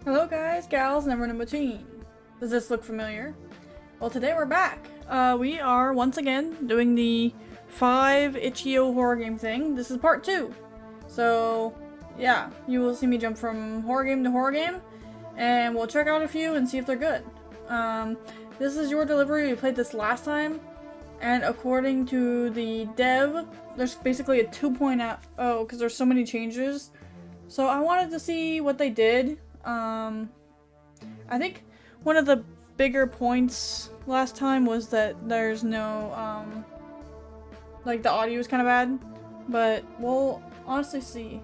Hello guys, gals, and everyone in between. Does this look familiar? Well, today we're back. We are once again doing the 5 itch.io horror game thing. This is part 2. So, yeah, you will see me jump from horror game to horror game, and we'll check out a few and see if they're good. This is your delivery. We played this last time, and according to the dev, there's basically a 2.0 because there's so many changes. So I wanted to see what they did. I think one of the bigger points last time was that there's no, like the audio is kind of bad, but we'll honestly see.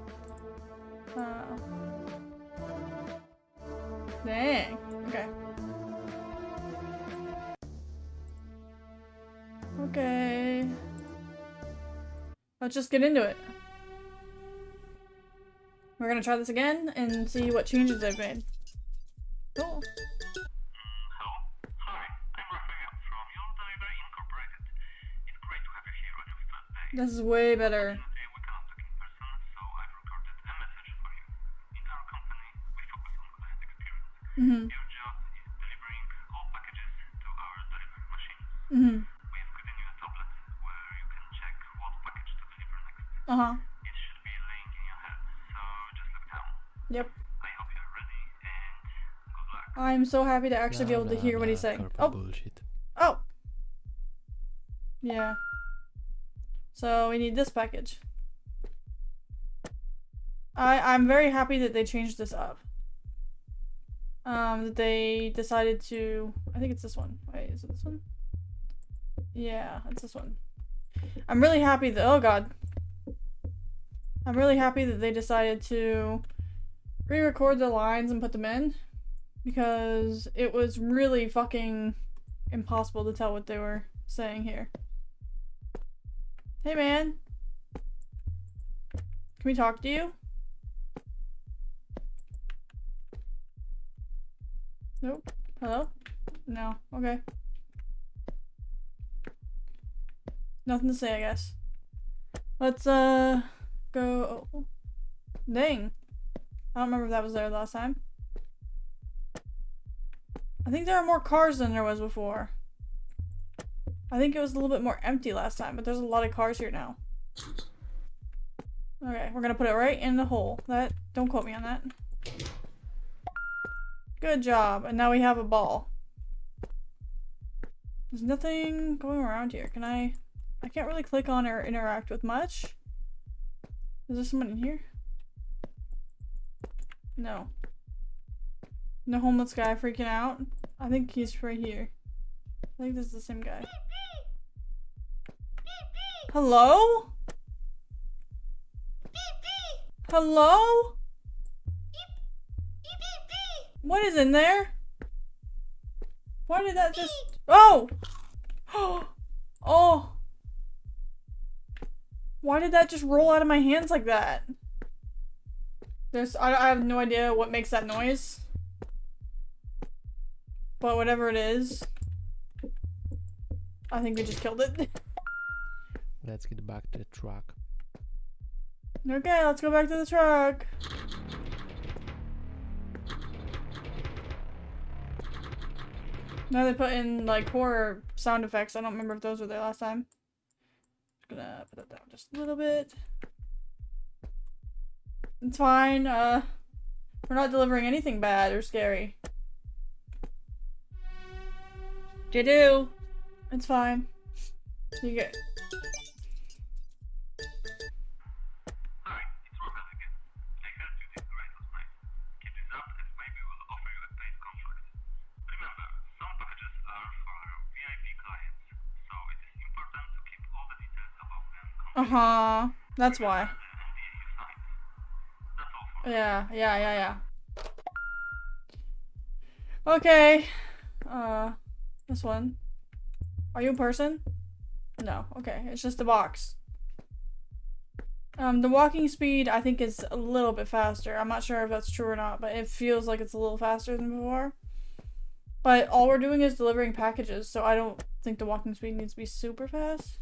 Dang. Okay. Okay. Let's just get into it. We're gonna try this again and see what changes they've made. Cool. Hello? Hi, I'm Raphael from Your Delivery Incorporated. It's great to have you here on your flat day. This is way better. Unfortunately, we cannot talk in person, so I've recorded a message for you. In our company, we focus on client experience. Your job is delivering all packages to our delivery machines. We've given you a tablet where you can check what package to deliver next. It should be laying in your head, so just look down. Yep. I hope you're ready, and good luck. I'm so happy to actually be able to hear what he's saying. Oh. Bullshit. Oh. Yeah. So we need this package. I'm very happy that they changed this up. That they decided to, I think it's this one. Wait, is it this one? Yeah, it's this one. I'm really happy that, oh god. I'm really happy that they decided to re-record the lines and put them in, because it was really fucking impossible to tell what they were saying here. Hey man. Can we talk to you? Nope. Hello? No. Okay. Nothing to say, I guess. Let's, go... Oh. Dang. I don't remember if that was there last time. I think there are more cars than there was before. I think it was a little bit more empty last time, but there's a lot of cars here now. Okay, we're gonna put it right in the hole. Don't quote me on that. Good job. And now we have a ball. There's nothing going around here. Can I can't really click on or interact with much. Is there someone in here? No. No homeless guy freaking out. I think he's right here. I think this is the same guy. Hello? Hello? What is in there? Why did that just... Oh! Oh! Why did that just roll out of my hands like that? I have no idea what makes that noise. But whatever it is, I think we just killed it. Let's get back to the truck. Okay, let's go back to the truck. Now they put in like horror sound effects. I don't remember if those were there last time. Just gonna put that down just a little bit. It's fine. We're not delivering anything bad or scary. Do. It's fine. You get. Hi, it's Robert again. I heard you did great last night. Keep this up and maybe we'll offer you a paid contract. Remember, some packages are for VIP clients, so it is important to keep all the details about them. That's why. The NDA you signed. That's all for Yeah. Okay. This one. Are you a person? No. Okay, it's just a box. The walking speed I think is a little bit faster. I'm not sure if that's true or not, but it feels like it's a little faster than before. But all we're doing is delivering packages, so I don't think the walking speed needs to be super fast.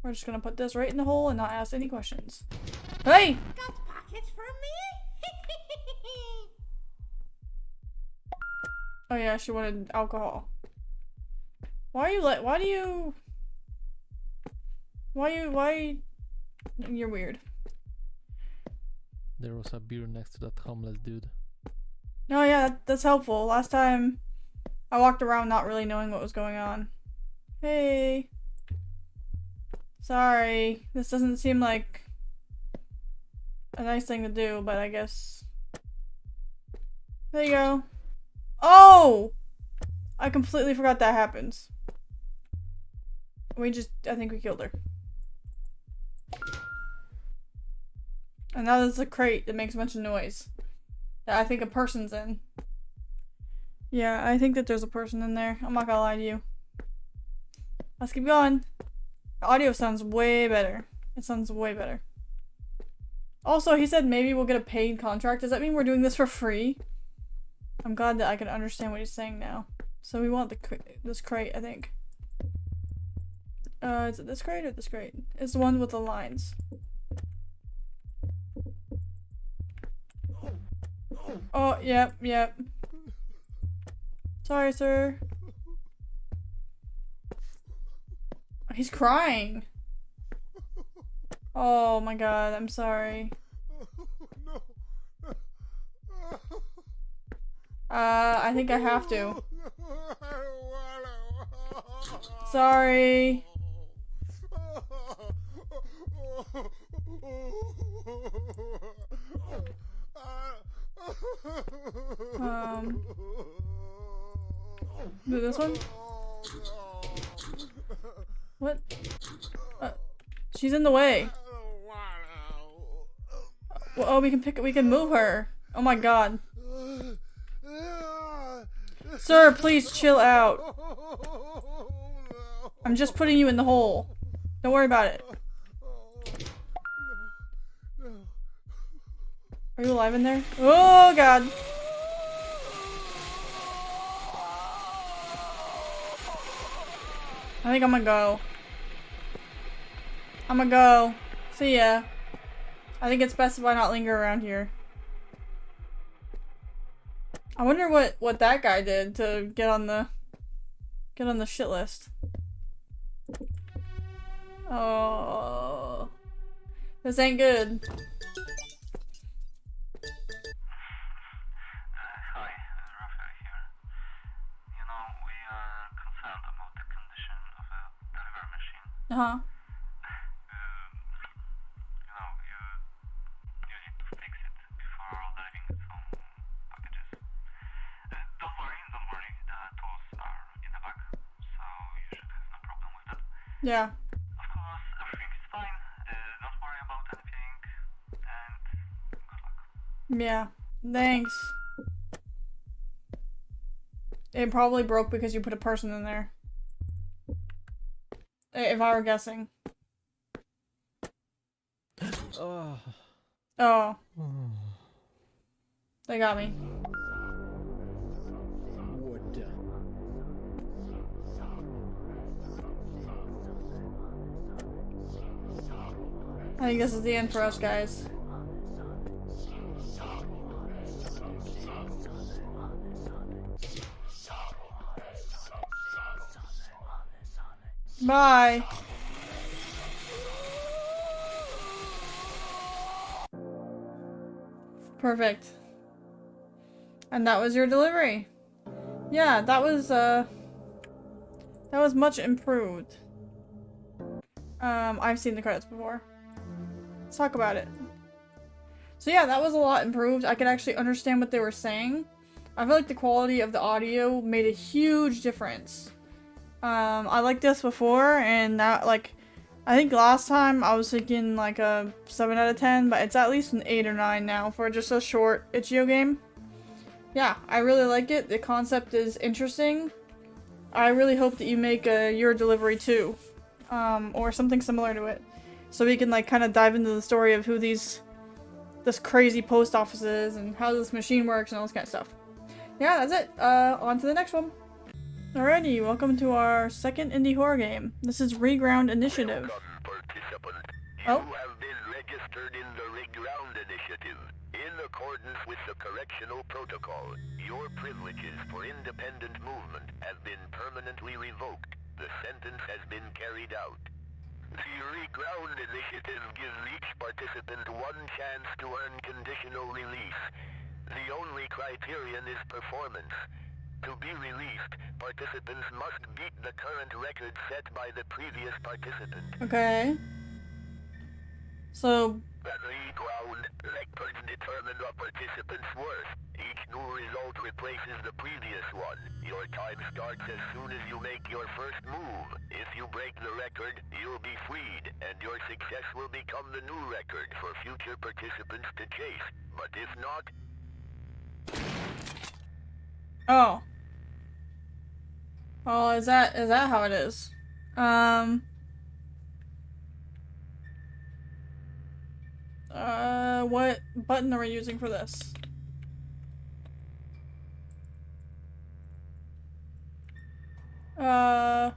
We're just gonna put this right in the hole and not ask any questions. Hey! Got package for me? Oh yeah, she wanted alcohol. Why you're weird. There was a beer next to that homeless dude. Oh yeah, that's helpful. Last time I walked around not really knowing what was going on. Hey. Sorry. This doesn't seem like a nice thing to do, but I guess. There you go. Oh! I completely forgot that happens. I think we killed her. And now there's a crate that makes a bunch of noise. That I think a person's in. Yeah, I think that there's a person in there. I'm not gonna lie to you. Let's keep going. The audio sounds way better. It sounds way better. Also, he said maybe we'll get a paid contract. Does that mean we're doing this for free? I'm glad that I can understand what he's saying now. So we want this crate, I think. Is it this crate or this crate? It's the one with the lines. Oh, yep. Sorry, sir. He's crying. Oh my god, I'm sorry. I think I have to. Sorry. Do this one? What? She's in the way. Oh, we can move her. Oh my god. Sir, please chill out. I'm just putting you in the hole. Don't worry about it. Are you alive in there? Oh god. I think I'm gonna go. See ya. I think it's best if I not linger around here. I wonder what that guy did to get on the shit list. Oh, this ain't good. Hi, Raphael here. You know, we are concerned about the condition of a delivery machine. Uh-huh. You need to fix it before delivering some packages. Don't worry, the tools are in the bag, so you should have no problem with that. Yeah. Of course, everything is fine, don't worry about anything, and good luck. Yeah. Thanks. It probably broke because you put a person in there. If I were guessing. Oh. Oh. They got me. What? I think this is the end for us, guys. Bye. Perfect. And that was your delivery. Yeah, that was much improved. I've seen the credits before. Let's talk about it. So yeah, that was a lot improved. I could actually understand what they were saying. I feel like the quality of the audio made a huge difference. I liked this before, and now, like, I think last time I was thinking like a 7 out of 10, but it's at least an 8 or 9 now for just a short itch.io game. Yeah, I really like it. The concept is interesting. I really hope that you make your delivery too, or something similar to it, so we can like kind of dive into the story of who this crazy post office is and how this machine works and all this kind of stuff. Yeah, that's it. On to the next one. Alrighty, welcome to our second indie horror game. This is Reground Initiative. Welcome, participant. Oh. You have been registered in the Reground Initiative. In accordance accordance with the correctional protocol, your privileges for independent movement have been permanently revoked. The sentence has been carried out. The Reground Initiative gives each participant one chance to earn conditional release. The only criterion is performance. To be released, participants must beat the current record set by the previous participant. Okay. So, At Reground, records determine a participant's worth. Each new result replaces the previous one. Your time starts as soon as you make your first move. If you break the record, you'll be freed, and your success will become the new record for future participants to chase. But if not, oh. Oh, is that how it is? What button are we using for this? Oh,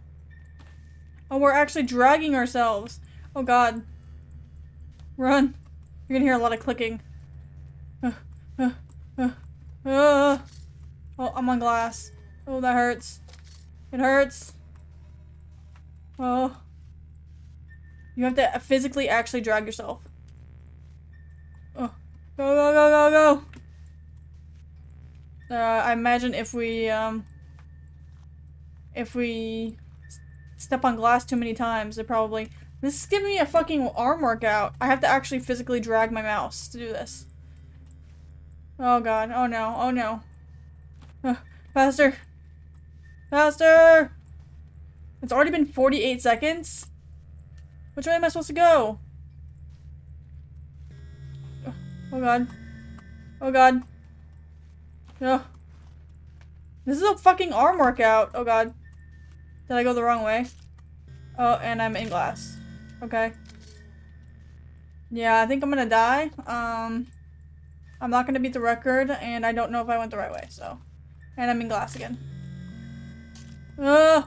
we're actually dragging ourselves. Oh god. Run. You're gonna hear a lot of clicking. Oh, I'm on glass. Oh, that hurts. It hurts. Oh. You have to physically actually drag yourself. Oh. Go, go, go, go, go! I imagine if we step on glass too many times, it probably... This is giving me a fucking arm workout. I have to actually physically drag my mouse to do this. Oh god. Oh no. Oh no. Faster! Faster! It's already been 48 seconds? Which way am I supposed to go? Oh god. Oh god. Oh. This is a fucking arm workout. Oh god. Did I go the wrong way? Oh, and I'm in glass. Okay. Yeah, I think I'm gonna die. I'm not gonna beat the record, and I don't know if I went the right way, so. And I'm in glass again. Hello?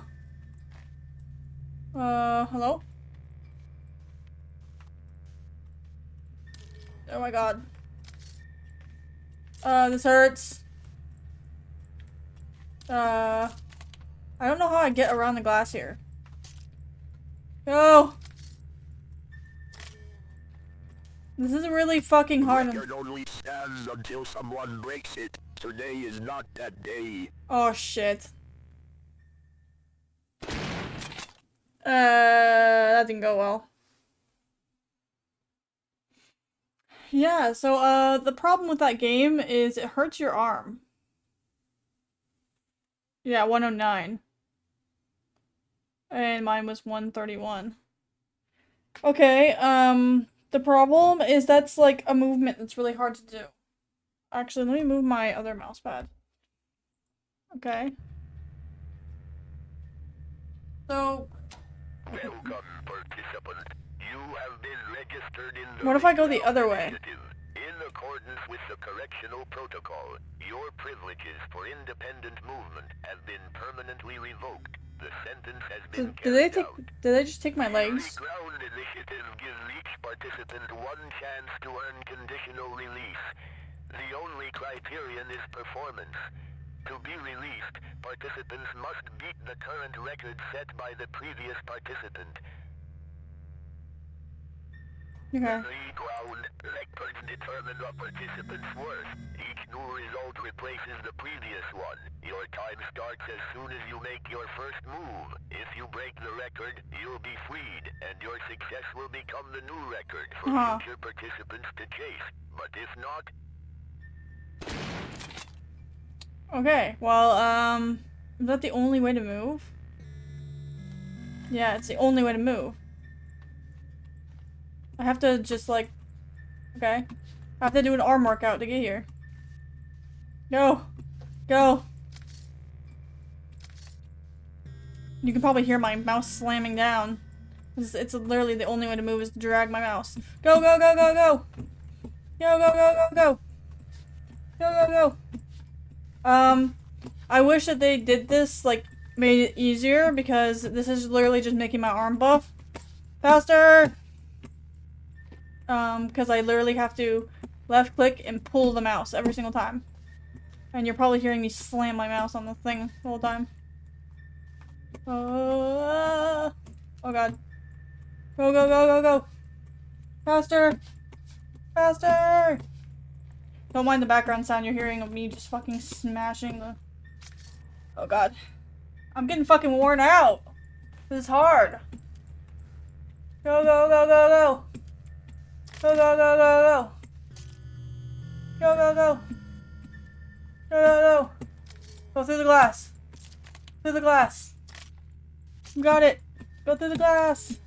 Oh my god. This hurts. I don't know how I get around the glass here. Go! This is really fucking hard. record only stands until someone breaks it. Today is not that day. Oh shit. That didn't go well. Yeah, so, the problem with that game is it hurts your arm. Yeah, 109. And mine was 131. Okay, the problem is that's like a movement that's really hard to do. Actually, let me move my other mouse pad. Okay. So... Welcome, participant. You have been registered in the What if I go the Reground other way? Initiative. In accordance with the correctional protocol, your privileges for independent movement have been permanently revoked. The sentence has been carried out. Did they just take my legs? The Reground Initiative gives each participant one chance to earn conditional release. The only criterion is performance. To be released, participants must beat the current record set by the previous participant. Okay. Reground records determine a participant's worth. Each new result replaces the previous one. Your time starts as soon as you make your first move. If you break the record, you'll be freed, and your success will become the new record for future participants to chase. But if not... Okay, well, is that the only way to move? Yeah, it's the only way to move. I have to just, like... Okay. I have to do an arm workout to get here. Go! Go! You can probably hear my mouse slamming down. It's literally the only way to move is to drag my mouse. Go, go, go, go, go! Go, go, go, go, go! Go, go, go! I wish that they did this, like, made it easier, because this is literally just making my arm buff. Faster! Because I literally have to left click and pull the mouse every single time. And you're probably hearing me slam my mouse on the thing the whole time. Oh god. Go, go, go, go, go! Faster! Faster! Don't mind the background sound you're hearing of me just fucking smashing the... Oh god. I'm getting fucking worn out! This is hard! Go, go, go, go, go! Go, go, go, go, go! Go, go, go! Go, go, go! Go through the glass! Through the glass! You got it! Go through the glass!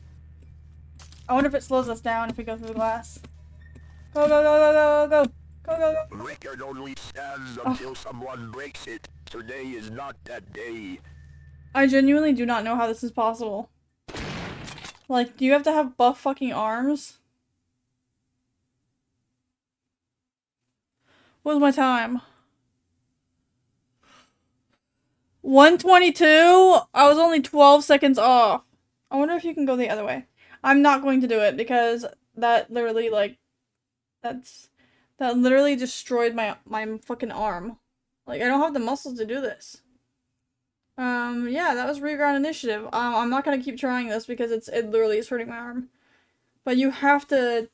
I wonder if it slows us down if we go through the glass. Go, go, go, go, go, go! Go, go, go! Record only stands until someone breaks it. Today is not that day. I genuinely do not know how this is possible. Like, do you have to have buff fucking arms? What was my time? 1:22? I was only 12 seconds off. I wonder if you can go the other way. I'm not going to do it because that literally, like, that literally destroyed my fucking arm. Like, I don't have the muscles to do this. Yeah, that was Reground Initiative. I'm not gonna keep trying this because it literally is hurting my arm. But you have to,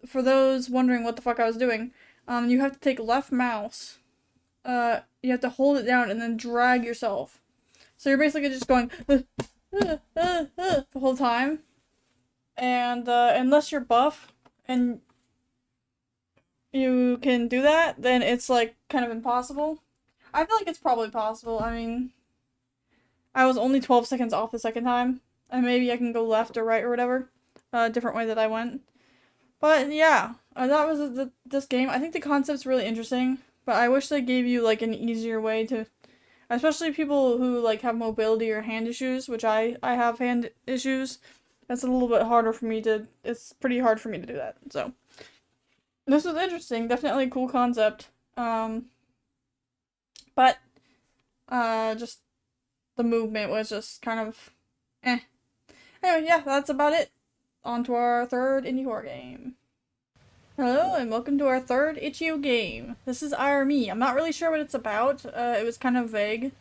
for those wondering what the fuck I was doing, you have to take left mouse, you have to hold it down and then drag yourself. So you're basically just going, the whole time. And, unless you're buff, and you can do that, then it's, like, kind of impossible. I feel like it's probably possible. I mean, I was only 12 seconds off the second time, and maybe I can go left or right or whatever, different way that I went. But yeah, that was this game. I think the concept's really interesting, but I wish they gave you, like, an easier way to, especially people who, like, have mobility or hand issues, which I have hand issues. That's a little bit harder for me to, it's pretty hard for me to do that, so. This was interesting, definitely a cool concept, but, just, the movement was just kind of, eh. Anyway, yeah, that's about it. On to our third indie horror game. Hello, and welcome to our third itch.io game. This is IRME. I'm not really sure what it's about. It was kind of vague.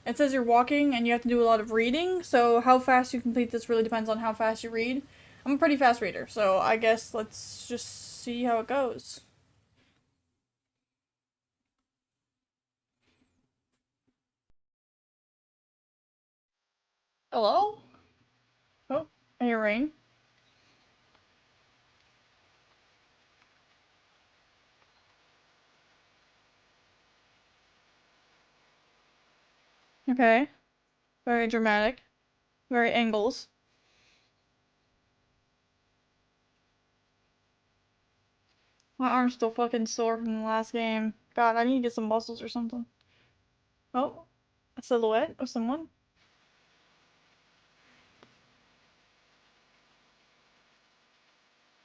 It says you're walking and you have to do a lot of reading, so how fast you complete this really depends on how fast you read. I'm a pretty fast reader, so I guess let's just see how it goes. Hello? Oh, I hear rain. Okay. Very dramatic. Very angles. My arm's still fucking sore from the last game. God, I need to get some muscles or something. Oh, a silhouette of someone.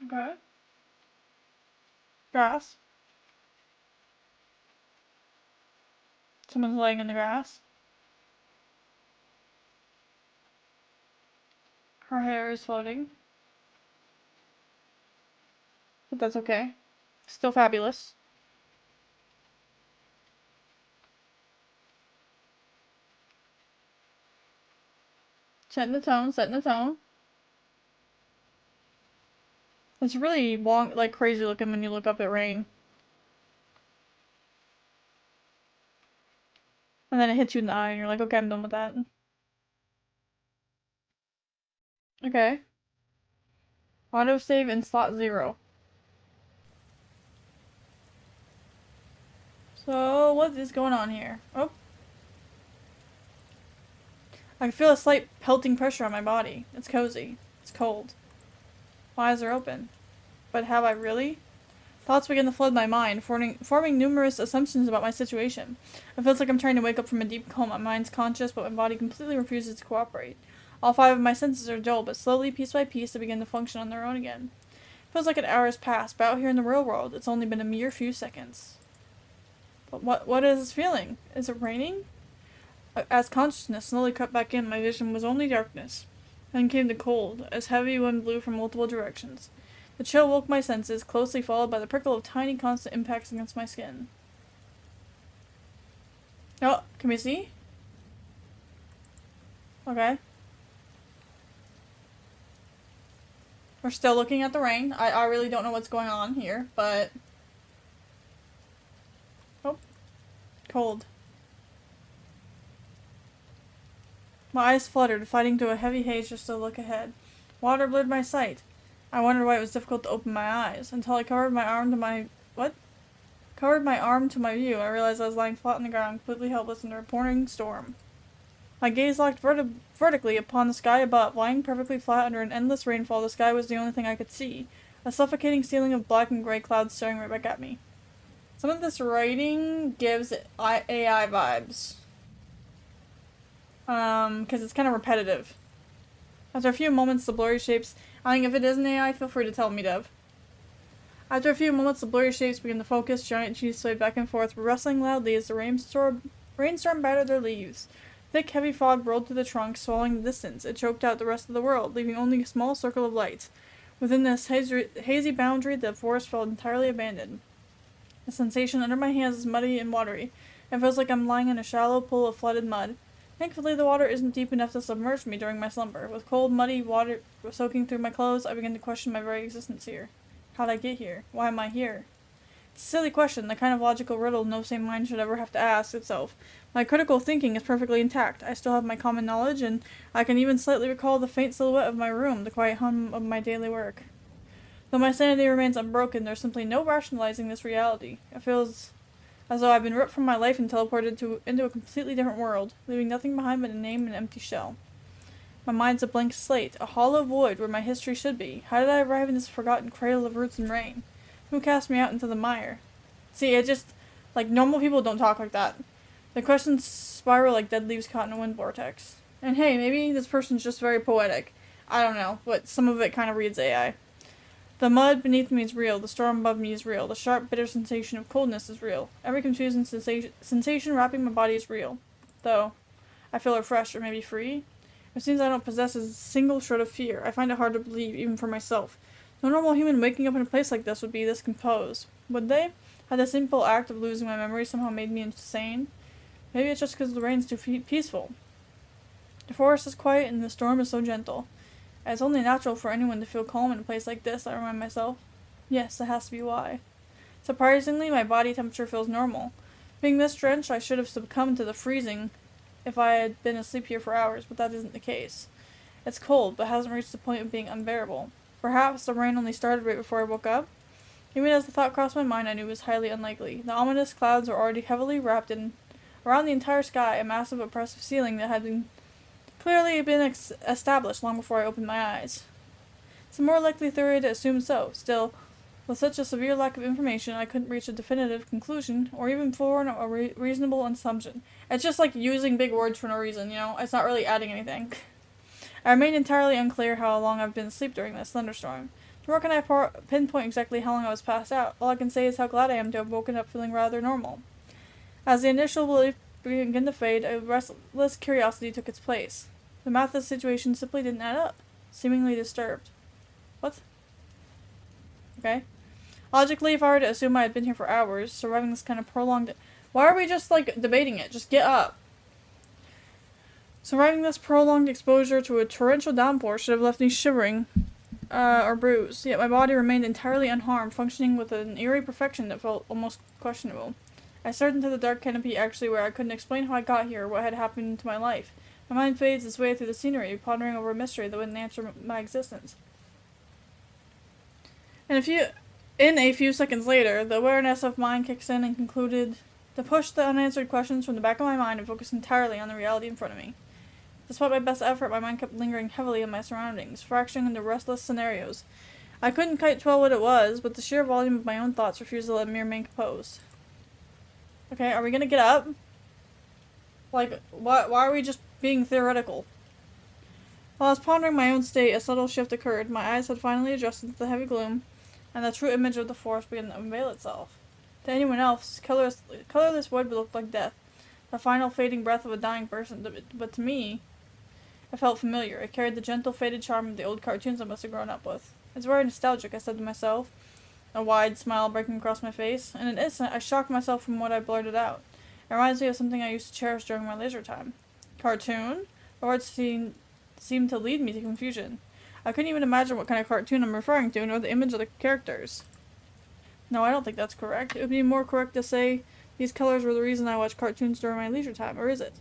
Okay. Grass. Someone's laying in the grass. Her hair is floating. But that's okay. Still fabulous. Setting the tone, setting the tone. It's really long, like crazy looking when you look up at rain. And then it hits you in the eye and you're like, okay, I'm done with that. Okay. Autosave in slot 0. So, what is going on here? Oh. I can feel a slight pelting pressure on my body. It's cozy. It's cold. My eyes are open. But have I really? Thoughts begin to flood my mind, forming numerous assumptions about my situation. It feels like I'm trying to wake up from a deep coma. My mind's conscious, but my body completely refuses to cooperate. All 5 of my senses are dull, but slowly, piece by piece, they begin to function on their own again. It feels like an hour has passed, but out here in the real world, it's only been a mere few seconds. But what is this feeling? Is it raining? As consciousness slowly crept back in, my vision was only darkness. Then came the cold, as heavy wind blew from multiple directions. The chill woke my senses, closely followed by the prickle of tiny constant impacts against my skin. Oh, can we see? Okay. We're still looking at the rain. I really don't know what's going on here, but... Oh. Cold. My eyes fluttered, fighting through a heavy haze just to look ahead. Water blurred my sight. I wondered why it was difficult to open my eyes, until I covered my arm to my... What? Covered my arm to my view, I realized I was lying flat on the ground, completely helpless under a pouring storm. My gaze locked vertically upon the sky above. Lying perfectly flat under an endless rainfall, the sky was the only thing I could see. A suffocating ceiling of black and gray clouds staring right back at me. Some of this writing gives AI vibes. Because it's kind of repetitive. After a few moments, the blurry shapes... I think if it is an AI, feel free to tell me, Dev. After a few moments, the blurry shapes began to focus. Giant trees swayed back and forth, rustling loudly as the rainstorm battered their leaves. Thick, heavy fog rolled through the trunks, swallowing the distance. It choked out the rest of the world, leaving only a small circle of light. Within this hazy boundary, the forest felt entirely abandoned. The sensation under my hands is muddy and watery. It feels like I'm lying in a shallow pool of flooded mud. Thankfully, the water isn't deep enough to submerge me during my slumber. With cold, muddy water soaking through my clothes, I begin to question my very existence here. How'd I get here? Why am I here? It's a silly question, the kind of logical riddle no sane mind should ever have to ask itself. My critical thinking is perfectly intact. I still have my common knowledge, and I can even slightly recall the faint silhouette of my room, the quiet hum of my daily work. Though my sanity remains unbroken, there's simply no rationalizing this reality. It feels as though I've been ripped from my life and teleported into a completely different world, leaving nothing behind but a name and an empty shell. My mind's a blank slate, a hollow void where my history should be. How did I arrive in this forgotten cradle of roots and rain? Who cast me out into the mire? See, it just... like, normal people don't talk like that. The questions spiral like dead leaves caught in a wind vortex. And hey, maybe this person's just very poetic. I don't know, but some of it kind of reads AI. The mud beneath me is real, the storm above me is real, the sharp, bitter sensation of coldness is real. Every confusing sensation wrapping my body is real. Though, I feel refreshed or maybe free. It seems I don't possess a single shred of fear. I find it hard to believe, even for myself. No normal human waking up in a place like this would be this composed. Would they? Had the simple act of losing my memory somehow made me insane? Maybe it's just because the rain's too peaceful. The forest is quiet and the storm is so gentle. It's only natural for anyone to feel calm in a place like this, I remind myself. Yes, that has to be why. Surprisingly, my body temperature feels normal. Being this drenched, I should have succumbed to the freezing if I had been asleep here for hours, but that isn't the case. It's cold, but hasn't reached the point of being unbearable. Perhaps the rain only started right before I woke up? Even as the thought crossed my mind, I knew it was highly unlikely. The ominous clouds were already heavily wrapped in around the entire sky, a massive oppressive ceiling that had clearly been established long before I opened my eyes. It's a more likely theory to assume so. Still, with such a severe lack of information, I couldn't reach a definitive conclusion, or even form a reasonable assumption. It's just like using big words for no reason, you know? It's not really adding anything. I remain entirely unclear how long I've been asleep during this thunderstorm. Nor can I pinpoint exactly how long I was passed out. All I can say is how glad I am to have woken up feeling rather normal. As the initial belief began to fade, a restless curiosity took its place. The math of the situation simply didn't add up. Seemingly disturbed. What? Okay. Logically, if I were to assume I had been here for hours, surviving this kind of prolonged... Why are we just, like, debating it? Just get up. Surviving this prolonged exposure to a torrential downpour should have left me shivering, or bruised. Yet my body remained entirely unharmed, functioning with an eerie perfection that felt almost questionable. I stared into the dark canopy actually where I couldn't explain how I got here or what had happened to my life. My mind fades its way through the scenery, pondering over a mystery that wouldn't answer my existence. In a few seconds later, the awareness of mind kicks in and concluded to push the unanswered questions from the back of my mind and focus entirely on the reality in front of me. Despite my best effort, my mind kept lingering heavily on my surroundings, fracturing into restless scenarios. I couldn't quite tell what it was, but the sheer volume of my own thoughts refused to let me remain composed. Okay, are we gonna get up? Like, why are we just being theoretical? While I was pondering my own state, a subtle shift occurred. My eyes had finally adjusted to the heavy gloom, and the true image of the forest began to unveil itself. To anyone else, colorless void would look like death, the final fading breath of a dying person, but to me, it felt familiar. It carried the gentle, faded charm of the old cartoons I must have grown up with. It's very nostalgic, I said to myself, a wide smile breaking across my face. In an instant, I shocked myself from what I blurted out. It reminds me of something I used to cherish during my leisure time. Cartoon? The words seemed to lead me to confusion. I couldn't even imagine what kind of cartoon I'm referring to, nor the image of the characters. No, I don't think that's correct. It would be more correct to say these colors were the reason I watched cartoons during my leisure time, or is it?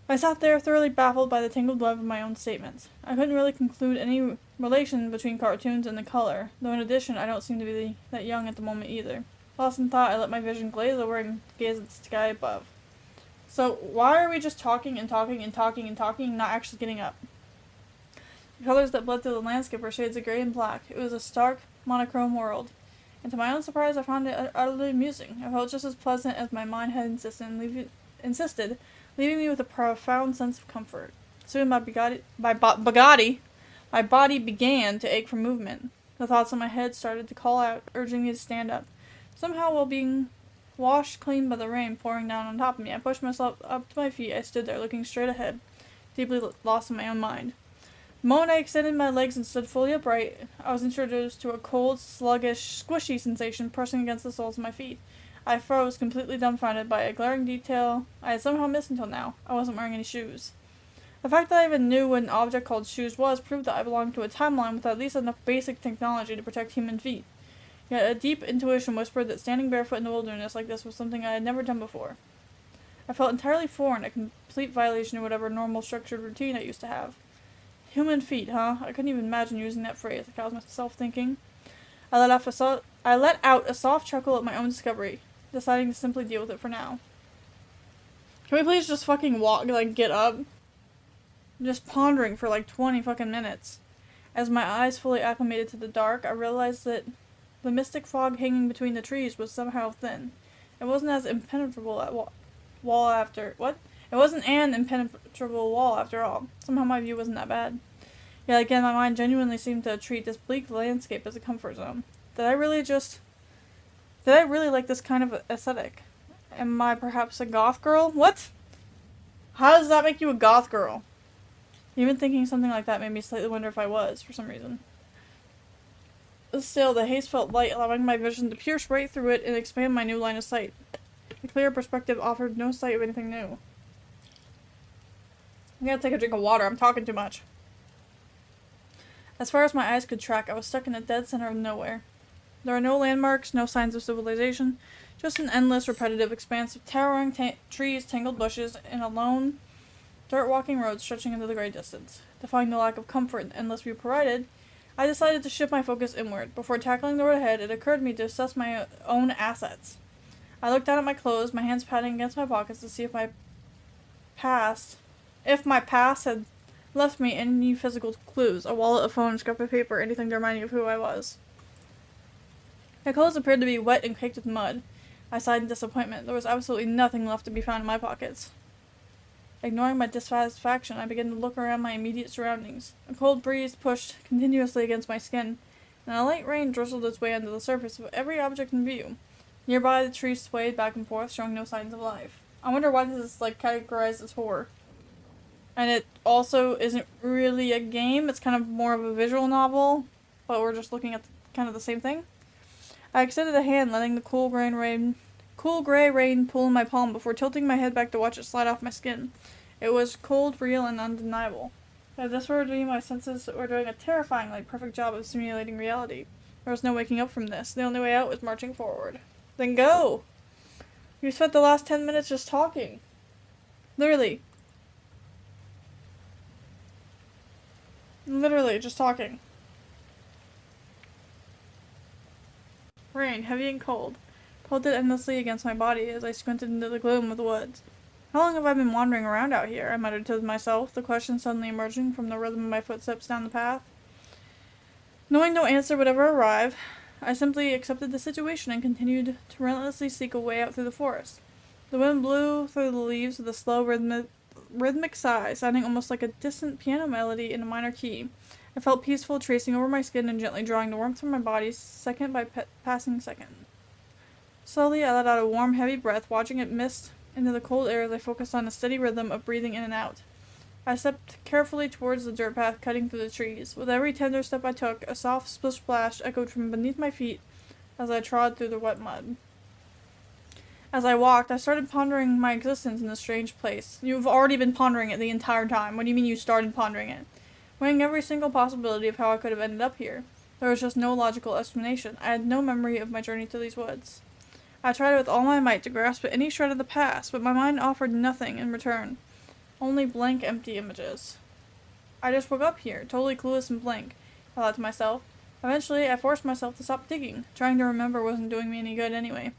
I sat there, thoroughly baffled by the tangled web of my own statements. I couldn't really conclude any relation between cartoons and the color, though in addition I don't seem to be that young at the moment either. Lost in thought, I let my vision glaze over and gaze at the sky above. So, why are we just talking and talking and talking and talking and not actually getting up? The colors that bled through the landscape were shades of gray and black. It was a stark, monochrome world. And to my own surprise, I found it utterly amusing. I felt just as pleasant as my mind had insisted, leaving me with a profound sense of comfort. Soon my body began to ache from movement. The thoughts in my head started to call out, urging me to stand up. Somehow, while being washed clean by the rain pouring down on top of me, I pushed myself up to my feet. I stood there, looking straight ahead, deeply lost in my own mind. The moment I extended my legs and stood fully upright, I was introduced to a cold, sluggish, squishy sensation pressing against the soles of my feet. I froze, completely dumbfounded by a glaring detail I had somehow missed until now. I wasn't wearing any shoes. The fact that I even knew what an object called shoes was proved that I belonged to a timeline with at least enough basic technology to protect human feet. Yet a deep intuition whispered that standing barefoot in the wilderness like this was something I had never done before. I felt entirely foreign, a complete violation of whatever normal structured routine I used to have. Human feet, huh? I couldn't even imagine using that phrase, I caused myself thinking. I let out a soft chuckle at my own discovery, deciding to simply deal with it for now. Can we please just fucking get up? I'm just pondering for 20 fucking minutes. As my eyes fully acclimated to the dark, I realized that the mystic fog hanging between the trees was somehow thin. It wasn't as impenetrable It wasn't an impenetrable wall after all. Somehow my view wasn't that bad. Yet again, my mind genuinely seemed to treat this bleak landscape as a comfort zone. Did I really like this kind of aesthetic? Am I perhaps a goth girl? What? How does that make you a goth girl? Even thinking something like that made me slightly wonder if I was, for some reason. Still, the haze felt light, allowing my vision to pierce right through it and expand my new line of sight. The clear perspective offered no sight of anything new. I gotta take a drink of water, I'm talking too much. As far as my eyes could track, I was stuck in the dead center of nowhere. There were no landmarks, no signs of civilization, just an endless, repetitive expanse of towering trees, tangled bushes, and a lone, dirt-walking road stretching into the gray distance. Defying the lack of comfort the endless view provided, I decided to shift my focus inward. Before tackling the road ahead, it occurred to me to assess my own assets. I looked down at my clothes, my hands patting against my pockets to see if my past had left me any physical clues, a wallet, a phone, a scrap of paper, anything to remind me of who I was. My clothes appeared to be wet and caked with mud. I sighed in disappointment. There was absolutely nothing left to be found in my pockets. Ignoring my dissatisfaction, I began to look around my immediate surroundings. A cold breeze pushed continuously against my skin, and a light rain drizzled its way under the surface of every object in view. Nearby, the trees swayed back and forth, showing no signs of life. I wonder why this is, categorized as horror. And it also isn't really a game, it's kind of more of a visual novel, but we're just looking at kind of the same thing. I extended a hand, letting the cool gray rain pool in my palm before tilting my head back to watch it slide off my skin. It was cold, real, and undeniable. If this were to be, my senses were doing a terrifyingly perfect job of simulating reality. There was no waking up from this. The only way out was marching forward. Then go! You spent the last 10 minutes just talking. Literally, just talking. Rain, heavy and cold, pelted endlessly against my body as I squinted into the gloom of the woods. How long have I been wandering around out here? I muttered to myself, the question suddenly emerging from the rhythm of my footsteps down the path. Knowing no answer would ever arrive, I simply accepted the situation and continued to relentlessly seek a way out through the forest. The wind blew through the leaves with a slow, rhythmic sigh, sounding almost like a distant piano melody in a minor key. I felt peaceful, tracing over my skin and gently drawing the warmth from my body second by passing second. Slowly, I let out a warm, heavy breath, watching it mist into the cold air as I focused on a steady rhythm of breathing in and out. I stepped carefully towards the dirt path cutting through the trees. With every tender step I took, a soft splish splash echoed from beneath my feet as I trod through the wet mud. As I walked, I started pondering my existence in this strange place. You've already been pondering it the entire time. What do you mean you started pondering it? Weighing every single possibility of how I could have ended up here. There was just no logical explanation. I had no memory of my journey to these woods. I tried with all my might to grasp at any shred of the past, but my mind offered nothing in return. Only blank, empty images. I just woke up here, totally clueless and blank, I thought to myself. Eventually, I forced myself to stop digging. Trying to remember wasn't doing me any good anyway.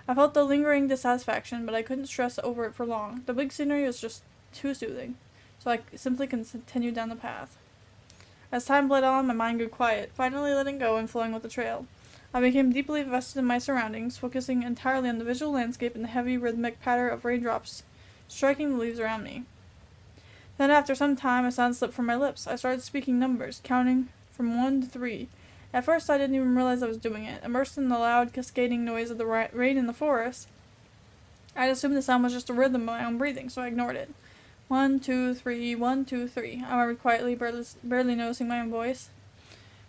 I felt the lingering dissatisfaction, but I couldn't stress over it for long. The big scenery was just too soothing, so I simply continued down the path. As time bled on, my mind grew quiet, finally letting go and flowing with the trail. I became deeply invested in my surroundings, focusing entirely on the visual landscape and the heavy, rhythmic patter of raindrops striking the leaves around me. Then, after some time, a sound slipped from my lips. I started speaking numbers, counting from 1 to 3. At first, I didn't even realize I was doing it. Immersed in the loud, cascading noise of the rain in the forest, I assumed the sound was just a rhythm of my own breathing, so I ignored it. 1, 2, 3, 1, 2, 3. I murmured quietly, barely noticing my own voice.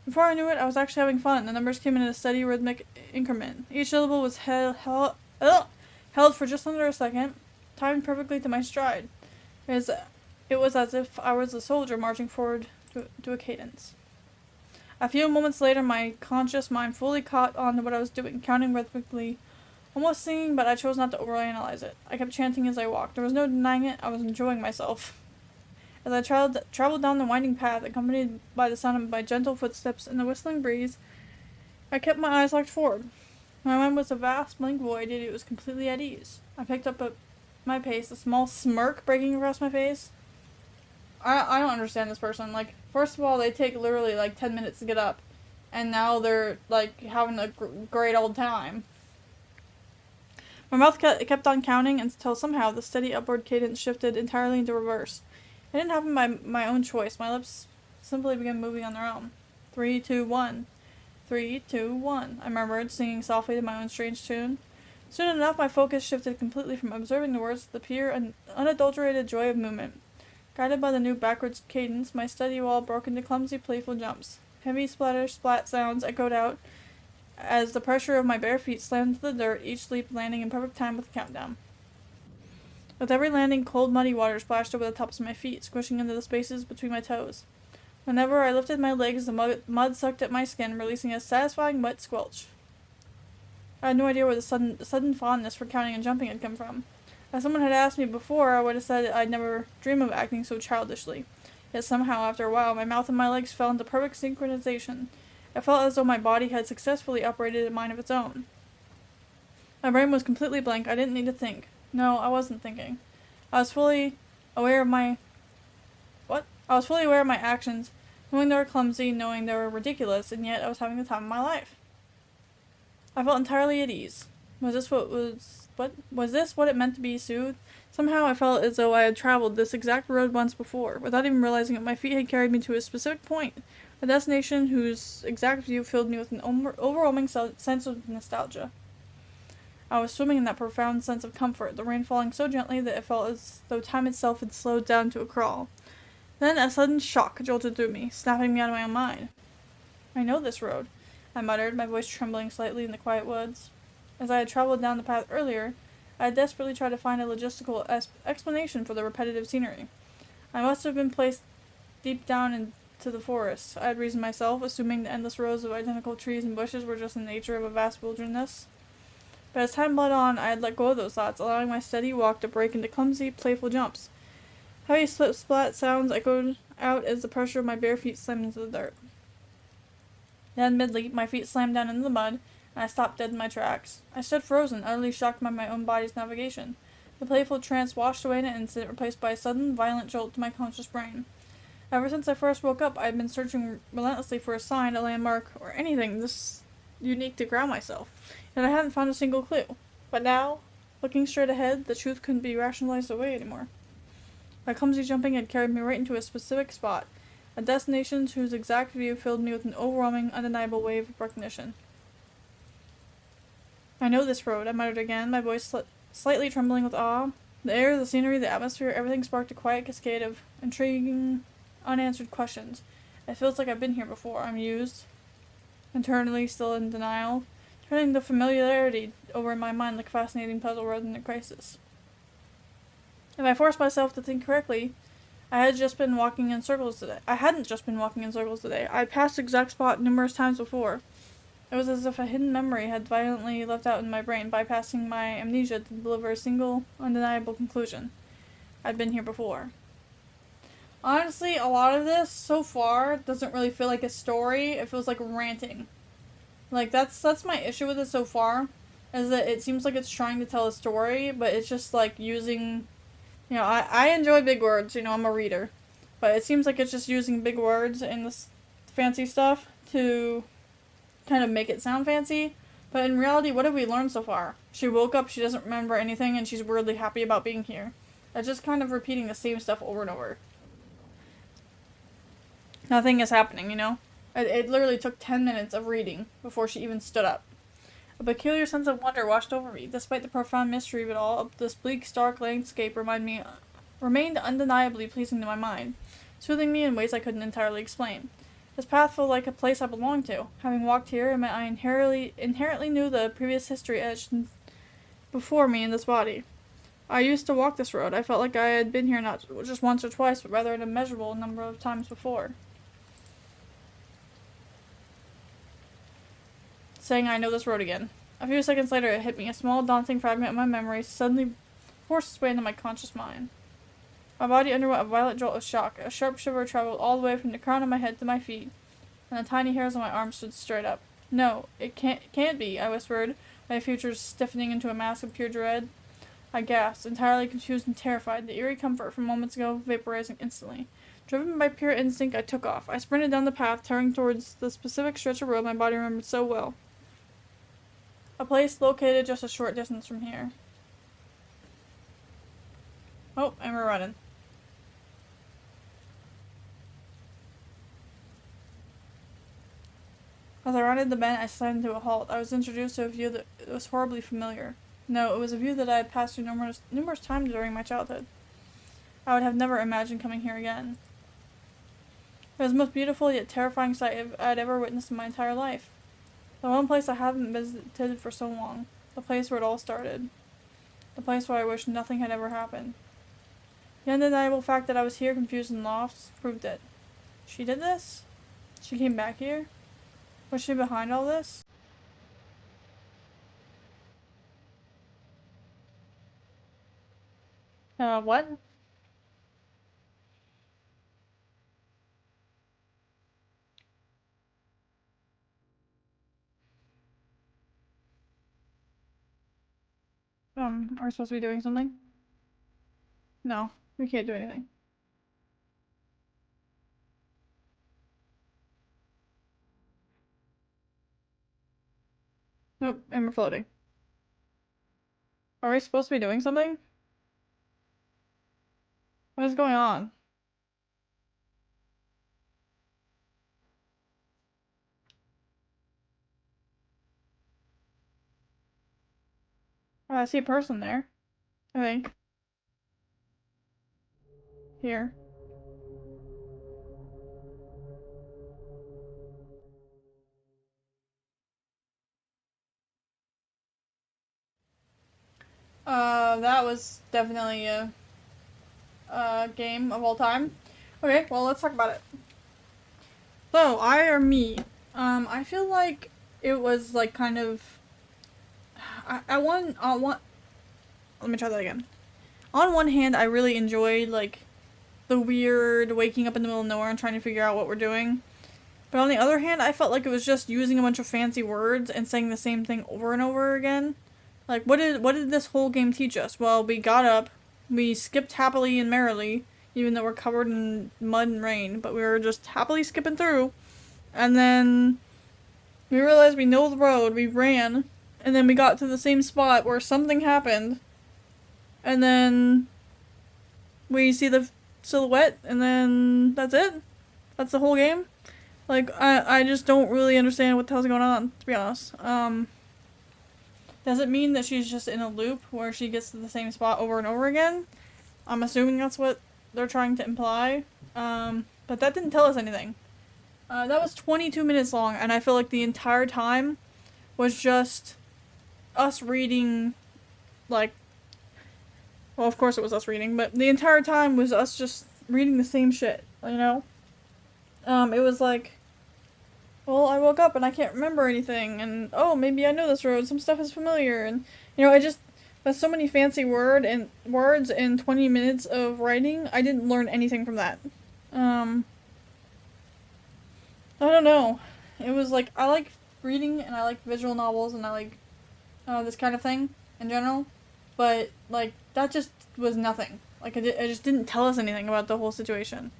Before I knew it, I was actually having fun. The numbers came in a steady, rhythmic increment. Each syllable was held for just under a second, timed perfectly to my stride. It was as if I was a soldier marching forward to a cadence. A few moments later, my conscious mind fully caught on to what I was doing, counting rhythmically, almost singing, but I chose not to overanalyze it. I kept chanting as I walked. There was no denying it. I was enjoying myself. As I traveled down the winding path, accompanied by the sound of my gentle footsteps and the whistling breeze, I kept my eyes locked forward. My mind was a vast blank void, yet it was completely at ease. I picked up at my pace, a small smirk breaking across my face. I don't understand this person. Like, first of all, they take literally, 10 minutes to get up, and now they're, having a great old time. My mouth kept on counting until somehow the steady upward cadence shifted entirely into reverse. It didn't happen by my own choice. My lips simply began moving on their own. 3, 2, 1. 3, 2, 1, I murmured, singing softly to my own strange tune. Soon enough, my focus shifted completely from observing the words to the pure and unadulterated joy of movement. Guided by the new backwards cadence, my steady wall broke into clumsy, playful jumps. Heavy splat sounds echoed out as the pressure of my bare feet slammed into the dirt, each leap landing in perfect time with the countdown. With every landing, cold, muddy water splashed over the tops of my feet, squishing into the spaces between my toes. Whenever I lifted my legs, the mud sucked at my skin, releasing a satisfying wet squelch. I had no idea where the sudden fondness for counting and jumping had come from. If someone had asked me before, I would have said I'd never dream of acting so childishly. Yet somehow, after a while, my mouth and my legs fell into perfect synchronization. It felt as though my body had successfully operated a mind of its own. My brain was completely blank. I didn't need to think. No, I wasn't thinking. I was fully aware of my actions, knowing they were clumsy, knowing they were ridiculous, and yet I was having the time of my life. I felt entirely at ease. Was this what it meant to be soothed? Somehow I felt as though I had traveled this exact road once before, without even realizing it. My feet had carried me to a specific point, a destination whose exact view filled me with an overwhelming sense of nostalgia. I was swimming in that profound sense of comfort, the rain falling so gently that it felt as though time itself had slowed down to a crawl. Then a sudden shock jolted through me, snapping me out of my own mind. I know this road, I muttered, my voice trembling slightly in the quiet woods. As I had traveled down the path earlier, I had desperately tried to find a logistical explanation for the repetitive scenery. I must have been placed deep down into the forest, I had reasoned myself, assuming the endless rows of identical trees and bushes were just the nature of a vast wilderness. But as time bled on, I had let go of those thoughts, allowing my steady walk to break into clumsy, playful jumps. Heavy slip-splat sounds echoed out as the pressure of my bare feet slammed into the dirt. Then, mid-leap, my feet slammed down into the mud, and I stopped dead in my tracks. I stood frozen, utterly shocked by my own body's navigation. The playful trance washed away in an instant, replaced by a sudden, violent jolt to my conscious brain. Ever since I first woke up, I had been searching relentlessly for a sign, a landmark, or anything this unique to ground myself, and I hadn't found a single clue. But now, looking straight ahead, the truth couldn't be rationalized away anymore. My clumsy jumping had carried me right into a specific spot, a destination whose exact view filled me with an overwhelming, undeniable wave of recognition. I know this road, I muttered again, my voice slightly trembling with awe. The air, the scenery, the atmosphere, everything sparked a quiet cascade of intriguing, unanswered questions. It feels like I've been here before. I'm used, internally still in denial, turning the familiarity over in my mind like a fascinating puzzle rather than a crisis. If I forced myself to think correctly, I hadn't just been walking in circles today. I'd passed the exact spot numerous times before. It was as if a hidden memory had violently left out in my brain, bypassing my amnesia to deliver a single, undeniable conclusion. I'd been here before. Honestly, a lot of this, so far, doesn't really feel like a story. It feels like ranting. Like, that's my issue with it so far, is that it seems like it's trying to tell a story, but it's just, like, using... You know, I enjoy big words, you know, I'm a reader. But it seems like it's just using big words and this fancy stuff to kind of make it sound fancy. But in reality, what have we learned so far? She woke up, she doesn't remember anything, and she's weirdly happy about being here. It's just kind of repeating the same stuff over and over. Nothing is happening, you know? It literally took 10 minutes of reading before she even stood up. A peculiar sense of wonder washed over me. Despite the profound mystery of it all, this bleak, stark landscape remained undeniably pleasing to my mind, soothing me in ways I couldn't entirely explain. This path felt like a place I belonged to. Having walked here, I inherently knew the previous history etched before me in this body. I used to walk this road. I felt like I had been here not just once or twice, but rather an immeasurable number of times before. Saying I know this road again. A few seconds later it hit me. A small, daunting fragment of my memory suddenly forced its way into my conscious mind. My body underwent a violent jolt of shock. A sharp shiver traveled all the way from the crown of my head to my feet, and the tiny hairs on my arms stood straight up. No, it can't be, I whispered, my features stiffening into a mask of pure dread. I gasped, entirely confused and terrified, the eerie comfort from moments ago vaporizing instantly. Driven by pure instinct, I took off. I sprinted down the path, tearing towards the specific stretch of road my body remembered so well. A place located just a short distance from here. Oh, and we're running. As I rounded the bend, I slammed to a halt. I was introduced to a view that was horribly familiar. No, it was a view that I had passed through numerous times during my childhood. I would have never imagined coming here again. It was the most beautiful yet terrifying sight I'd ever witnessed in my entire life. The one place I haven't visited for so long. The place where it all started. The place where I wish nothing had ever happened. The undeniable fact that I was here, confused and lost, proved it. She did this? She came back here? Was she behind all this? What? Are we supposed to be doing something? No, we can't do anything. Nope, and we're floating. Are we supposed to be doing something? What is going on? Oh, I see a person there. I think. Here. That was definitely a game of all time. Okay, well, let's talk about it. So, I or me. I feel like it was like kind of. Let me try that again. On one hand, I really enjoyed like the weird waking up in the middle of nowhere and trying to figure out what we're doing. But on the other hand, I felt like it was just using a bunch of fancy words and saying the same thing over and over again. Like, what did this whole game teach us? Well, we got up, we skipped happily and merrily, even though we're covered in mud and rain, but we were just happily skipping through. And then we realized we know the road, we ran, and then we got to the same spot where something happened. And then we see the silhouette, and then that's it. That's the whole game. Like, I just don't really understand what the hell's going on, to be honest. Does it mean that she's just in a loop where she gets to the same spot over and over again? I'm assuming that's what they're trying to imply. But that didn't tell us anything. That was 22 minutes long, and I feel like the entire time was just us reading, like, well, of course it was us reading, but the entire time was us just reading the same shit, you know? It was like, well, I woke up and I can't remember anything, and oh, maybe I know this road, some stuff is familiar, and, you know, there's so many fancy words in 20 minutes of writing, I didn't learn anything from that. I don't know. It was like, I like reading, and I like visual novels, and I like, this kind of thing, in general, but, like, that just was nothing. Like, it just didn't tell us anything about the whole situation.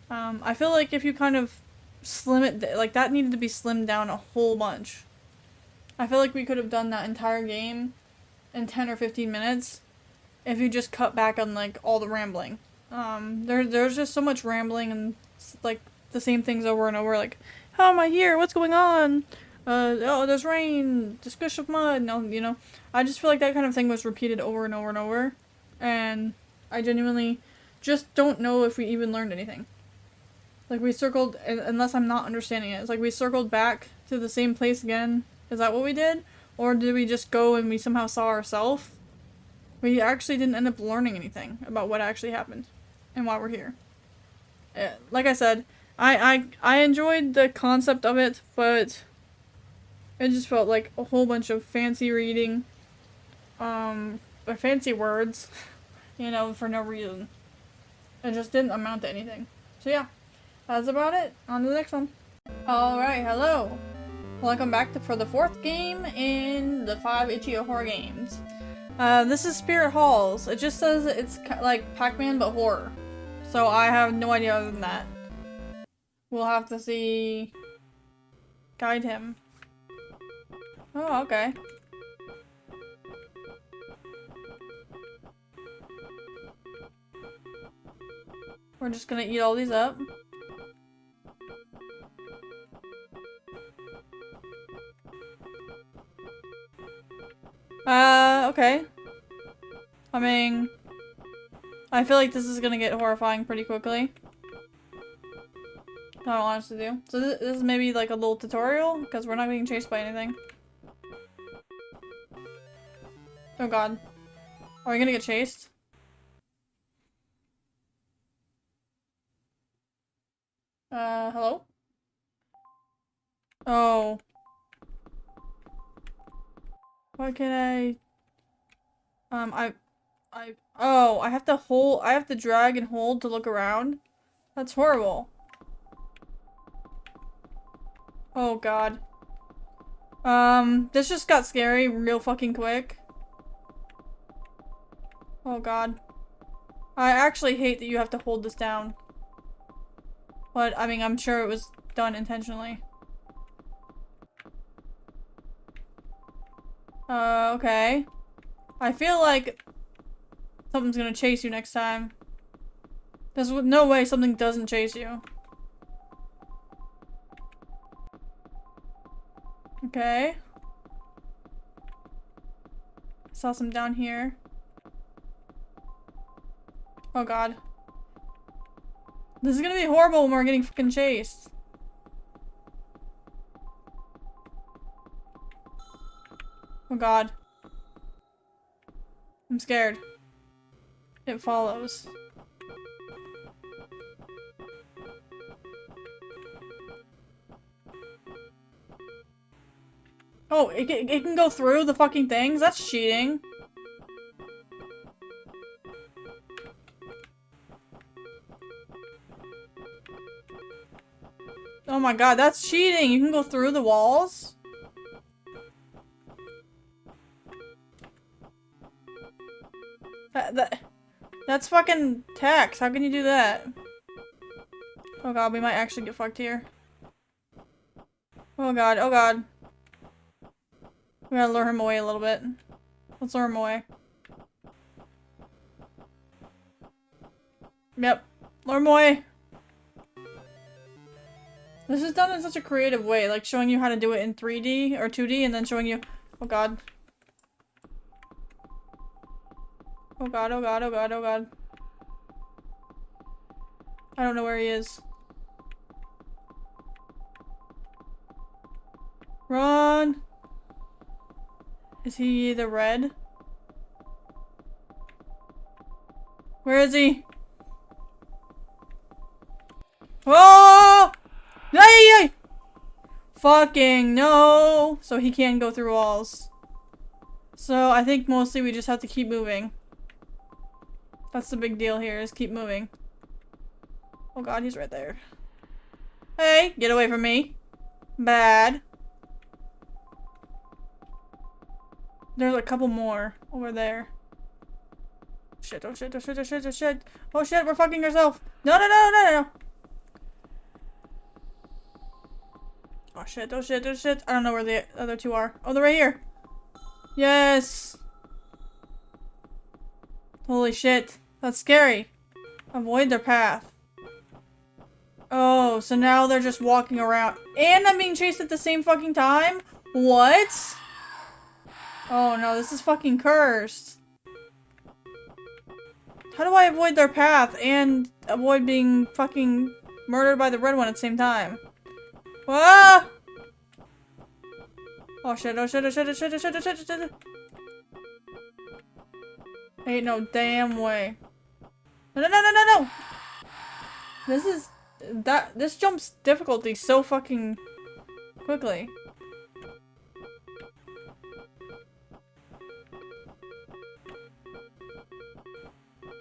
I feel like if you kind of slim it, like, that needed to be slimmed down a whole bunch. I feel like we could have done that entire game in 10 or 15 minutes if you just cut back on, like, all the rambling. There's just so much rambling and, like, the same things over and over, like, how am I here? What's going on? Oh, there's rain, the squish of mud, no, you know. I just feel like that kind of thing was repeated over and over and over, and I genuinely just don't know if we even learned anything. Like, we circled, unless I'm not understanding it, it's like we circled back to the same place again. Is that what we did? Or did we just go and we somehow saw ourselves? We actually didn't end up learning anything about what actually happened and why we're here. Like I said, I enjoyed the concept of it, but it just felt like a whole bunch of fancy reading, or fancy words, you know, for no reason. It just didn't amount to anything. So yeah, that's about it. On to the next one. Alright, hello. Welcome back for the 4th game in the 5 Itch.io horror games. This is Spirit Halls. It just says it's like Pac-Man but horror. So I have no idea other than that. We'll have to see... Guide him. Oh, okay. We're just gonna eat all these up. Okay. I mean, I feel like this is gonna get horrifying pretty quickly. I don't honestly do. So this is maybe like a little tutorial, because we're not being chased by anything. Oh god. Are we gonna get chased? Hello? Oh. Why can't oh, I have to drag and hold to look around? That's horrible. Oh god. This just got scary real fucking quick. Oh god. I actually hate that you have to hold this down. But, I mean, I'm sure it was done intentionally. Okay. I feel like something's gonna chase you next time. There's no way something doesn't chase you. Okay. Saw some down here. Oh god. This is gonna be horrible when we're getting fucking chased. Oh god. I'm scared. It follows. Oh, it can go through the fucking things? That's cheating. Oh my god, that's cheating! You can go through the walls? That's fucking tax. How can you do that? Oh god, we might actually get fucked here. Oh god, oh god. We gotta lure him away a little bit. Let's lure him away. Yep. Lure him away. This is done in such a creative way, like showing you how to do it in 3D or 2D and then showing you- oh god. Oh god, oh god, oh god, oh god. I don't know where he is. Run! Is he the red? Where is he? Oh! Yay! Fucking no! So he can't go through walls. So I think mostly we just have to keep moving. That's the big deal here, is keep moving. Oh god, he's right there. Hey, get away from me. Bad. There's a couple more over there. Shit, oh shit, oh shit, oh shit, oh shit. Oh shit, we're fucking ourselves. No, no, no, no, no, no. Oh shit, oh shit, oh shit. I don't know where the other two are. Oh, they're right here. Yes. Holy shit. That's scary. Avoid their path. Oh, so now they're just walking around. And I'm being chased at the same fucking time? What? Oh no, this is fucking cursed. How do I avoid their path and avoid being fucking murdered by the red one at the same time? Ah! Oh shit, oh shit, oh shit, oh shit, oh shit, oh shit, oh shit. Ain't no damn way. No, no, no, no, no, no! This jumps difficulty so fucking quickly.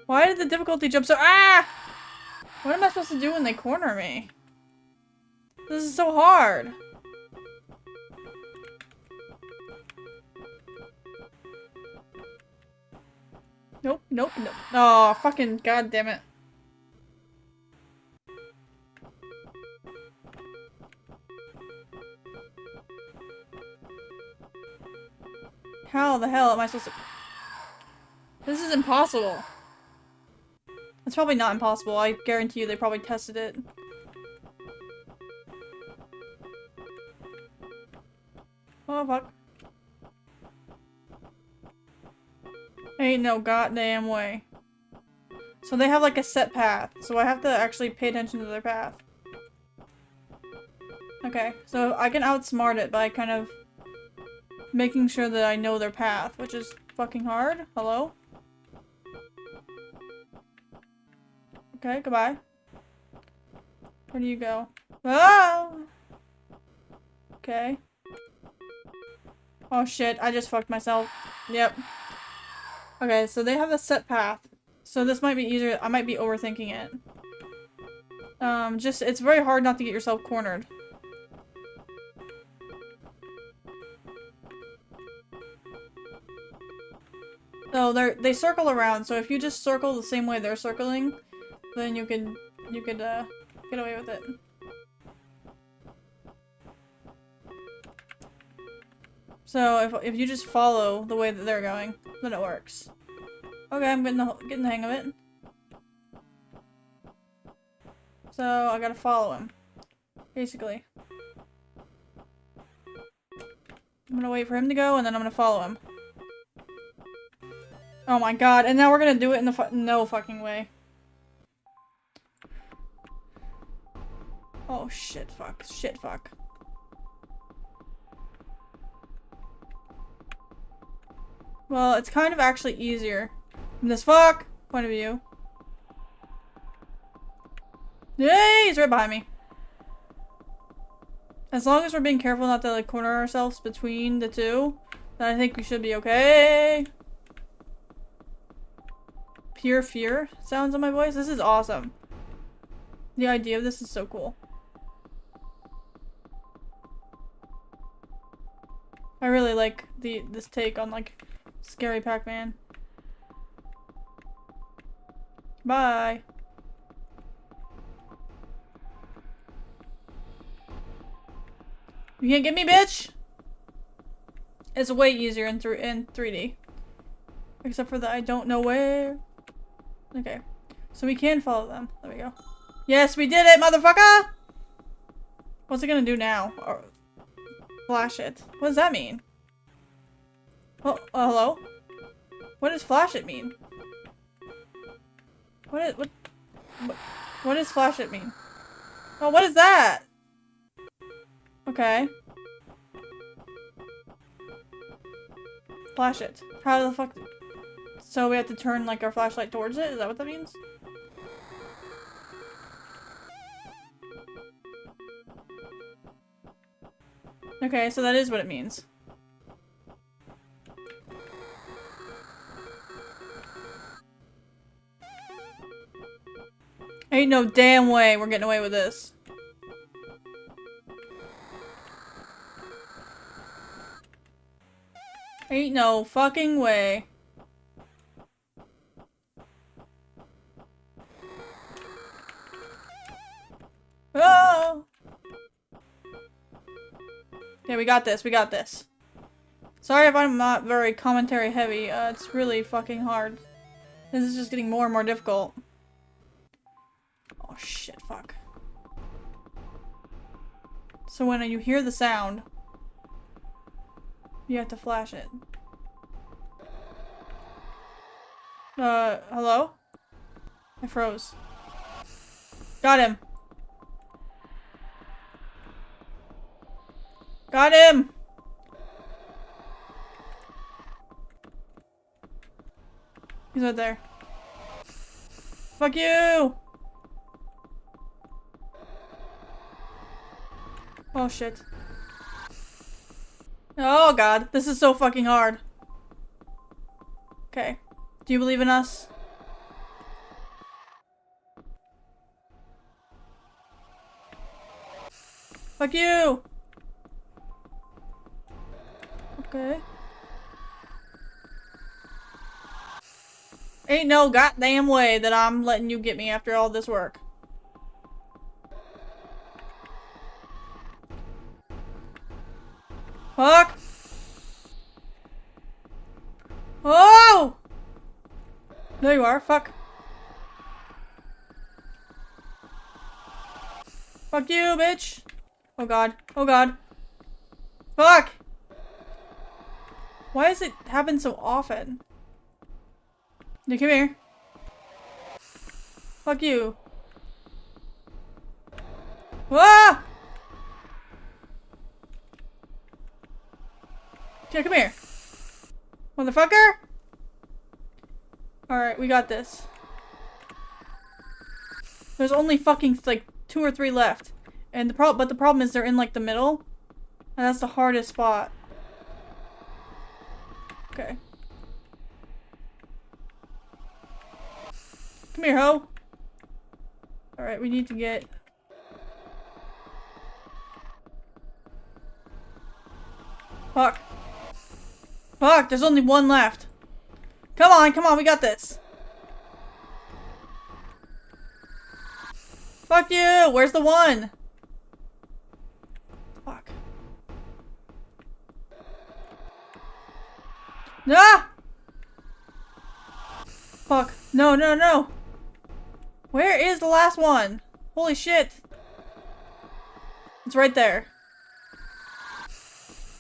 Why did the difficulty jump so— ah! What am I supposed to do when they corner me? This is so hard. Nope, nope, nope. Oh, fucking god damn it. How the hell am I supposed to— this is impossible. It's probably not impossible. I guarantee you they probably tested it. Oh fuck. Ain't no goddamn way. So they have like a set path, so I have to actually pay attention to their path. Okay, so I can outsmart it by kind of making sure that I know their path, which is fucking hard. Hello? Okay, goodbye. Where do you go? Ah! Okay. Oh shit, I just fucked myself. Yep. Okay, so they have a set path. So this might be easier. I might be overthinking it. It's very hard not to get yourself cornered. So they circle around, so if you just circle the same way they're circling, then you could get away with it. So if you just follow the way that they're going, then it works. Okay, I'm getting the hang of it. So I gotta follow him, basically. I'm gonna wait for him to go, and then I'm gonna follow him. Oh my god, and now we're gonna do it in the no fucking way. Oh shit, fuck. Shit, fuck. Well, it's kind of actually easier from this fuck point of view. Yay! He's right behind me. As long as we're being careful not to like corner ourselves between the two, then I think we should be okay. Pure fear sounds on my voice. This is awesome. The idea of this is so cool. I really like this take on like scary Pac-Man. Bye. You can't get me, bitch! It's way easier in 3D. Except for that I don't know where. Okay. So we can follow them. There we go. Yes, we did it, motherfucker! What's it gonna do now? Or flash it. What does that mean? Oh, hello? What does flash it mean? What does flash it mean? Oh, what is that? Okay. Flash it. How the fuck? So we have to turn like our flashlight towards it? Is that what that means? Okay, so that is what it means. Ain't no damn way we're getting away with this. Ain't no fucking way. Oh! Okay, we got this, we got this. Sorry if I'm not very commentary heavy, it's really fucking hard. This is just getting more and more difficult. Oh shit, fuck. So when you hear the sound, you have to flash it. Hello? I froze. Got him! Got him! He's right there. Fuck you! Oh shit. Oh god, this is so fucking hard. Okay. Do you believe in us? Fuck you! Okay. Ain't no goddamn way that I'm letting you get me after all this work. Fuck! Oh! There you are, fuck. Fuck you, bitch! Oh god, oh god. Fuck! Why does it happen so often? No, come here. Fuck you. Ah! Yeah, come here. Motherfucker! Alright, we got this. There's only fucking like 2 or 3 left. And the problem is they're in like the middle. And that's the hardest spot. Okay. Come here, ho. Alright, we need to get... Fuck. Fuck, there's only 1 left. Come on, we got this. Fuck you! Where's the 1? Fuck. Ah! Fuck. No, no, no! Where is the last one? Holy shit! It's right there.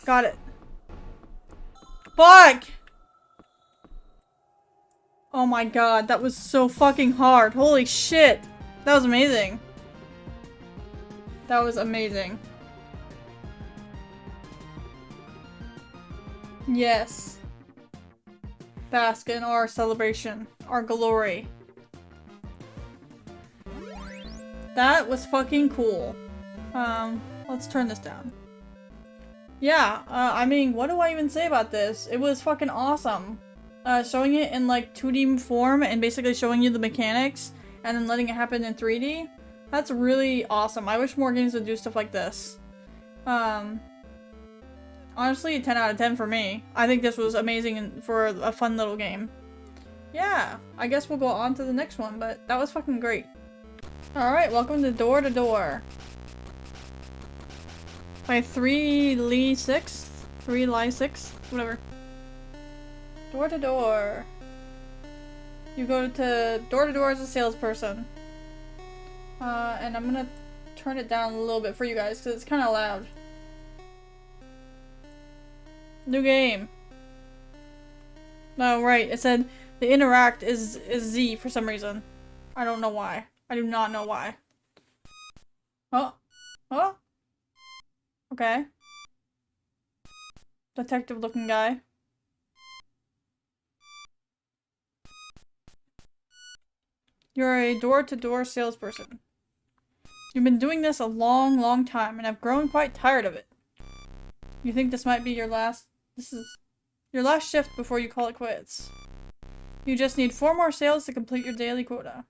Got it. Fuck! Oh my god, that was so fucking hard. Holy shit! That was amazing. That was amazing. Yes. Bask in our celebration. Our glory. That was fucking cool. Let's turn this down. Yeah, I mean, what do I even say about this? It was fucking awesome. Showing it in like 2D form and basically showing you the mechanics and then letting it happen in 3D. That's really awesome. I wish more games would do stuff like this. Honestly, a 10 out of 10 for me. I think this was amazing and for a fun little game. Yeah, I guess we'll go on to the next one, but that was fucking great. Alright, welcome to Door to Door. By 3 Lee 6? 3 Lie 6? Whatever. Door to Door. You go to Door as a salesperson. And I'm gonna turn it down a little bit for you guys because it's kind of loud. New game. No, right. It said the interact is Z for some reason. I don't know why. I do not know why. Oh. Oh. Okay. Detective looking guy. You're a door-to-door salesperson. You've been doing this a long, long time, and I've grown quite tired of it. You think this might be your last... This is your last shift before you call it quits. You just need 4 more sales to complete your daily quota.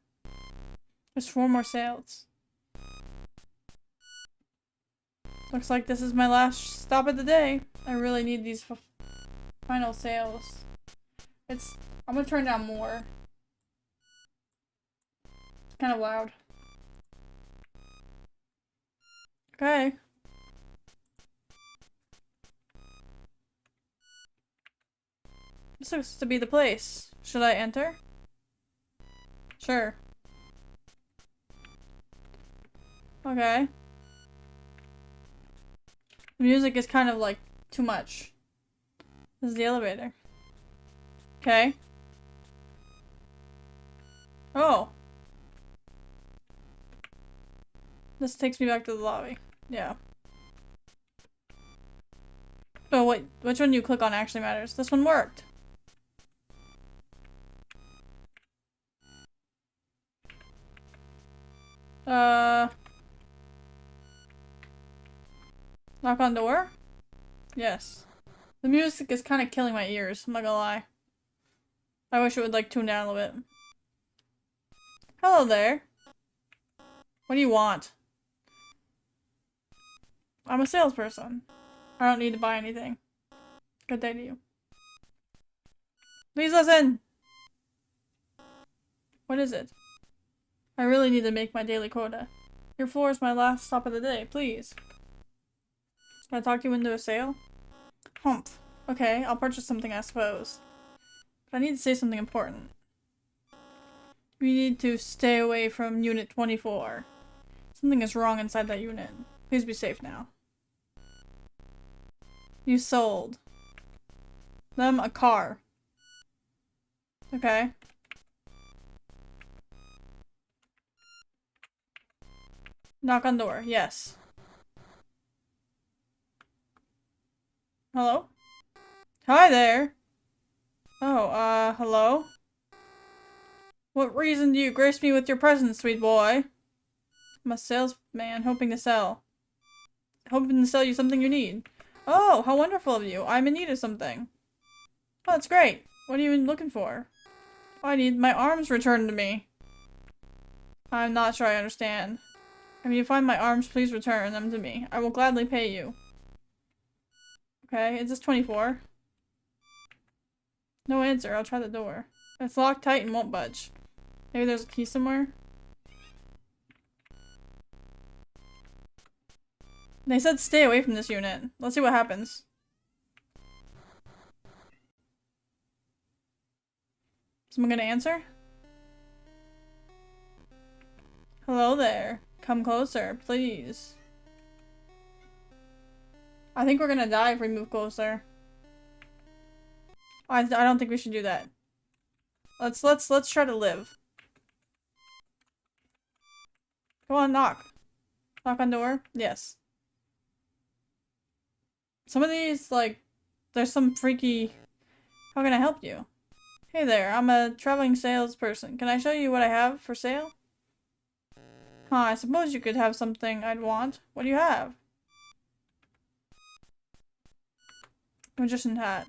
Just 4 more sales. Looks like this is my last stop of the day. I really need these final sales. I'm gonna turn down more. It's kind of loud. Okay. This looks to be the place. Should I enter? Sure. Okay. The music is kind of like too much. This is the elevator. Okay. Oh. This takes me back to the lobby. Yeah. Oh wait, which one you click on actually matters. This one worked. Knock on door? Yes. The music is kind of killing my ears, I'm not gonna lie. I wish it would like tune down a little bit. Hello there. What do you want? I'm a salesperson. I don't need to buy anything. Good day to you. Please listen! What is it? I really need to make my daily quota. Your floor is my last stop of the day, please. Can I talk you into a sale? Humph. Okay, I'll purchase something, I suppose. But I need to say something important. We need to stay away from Unit 24. Something is wrong inside that unit. Please be safe now. You sold them a car. Okay. Knock on door. Yes. Hello? Hi there. Oh, hello? What reason do you grace me with your presence, sweet boy? I'm a salesman hoping to sell you something you need. Oh, how wonderful of you. I'm in need of something. Oh, that's great. What are you looking for? Oh, I need my arms returned to me. I'm not sure I understand. If you find my arms, please return them to me. I will gladly pay you. Okay, is this 24? No answer. I'll try the door. It's locked tight and won't budge. Maybe there's a key somewhere? They said stay away from this unit. Let's see what happens. Someone gonna answer? Hello there. Come closer, please. I think we're gonna die if we move closer. I don't think we should do that. Let's try to live. Go on, knock. Knock on door? Yes. Some of these, like, there's some freaky... How can I help you? Hey there, I'm a traveling salesperson. Can I show you what I have for sale? Huh, I suppose you could have something I'd want. What do you have? Magician hat.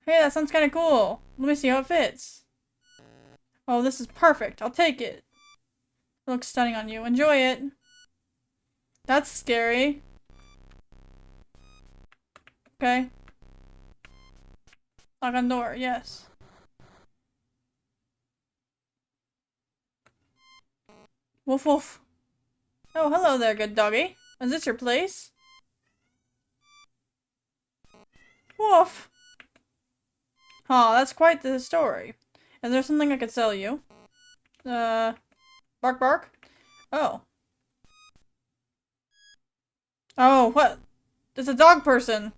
Hey, that sounds kind of cool. Let me see how it fits. Oh, this is perfect. I'll take it. It looks stunning on you. Enjoy it. That's scary. Okay. Knock on door. Yes. Woof woof. Oh, hello there, good doggy. Is this your place? Woof. Huh, that's quite the story. Is there something I could sell you? Bark bark? Oh. Oh, what? It's a dog person.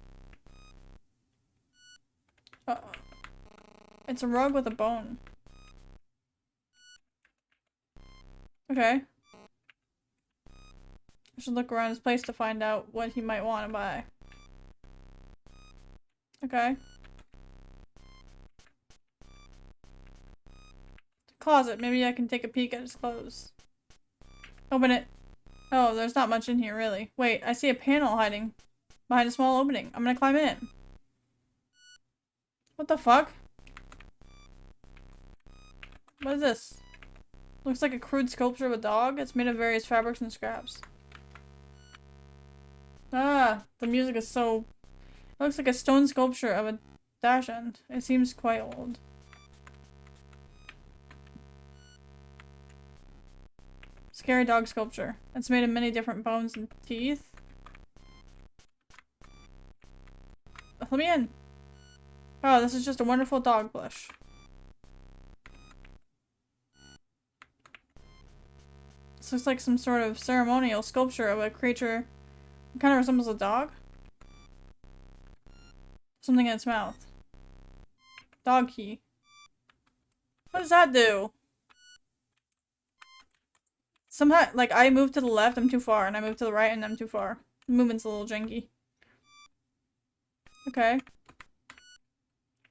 It's a rug with a bone. Okay. I should look around his place to find out what he might want to buy. Okay. Closet. Maybe I can take a peek at his clothes. Open it. Oh, there's not much in here, really. Wait, I see a panel hiding behind a small opening. I'm gonna climb in. What the fuck? What is this? Looks like a crude sculpture of a dog. It's made of various fabrics and scraps. Ah, the music is so... It looks like a stone sculpture of a dachshund. It seems quite old. Scary dog sculpture. It's made of many different bones and teeth. Let me in. Oh, this is just a wonderful dog blush. This looks like some sort of ceremonial sculpture of a creature that kind of resembles a dog. Something in its mouth. Dog key. What does that do? Somehow, like, I move to the left, I'm too far, and I move to the right, and I'm too far. The movement's a little janky. Okay.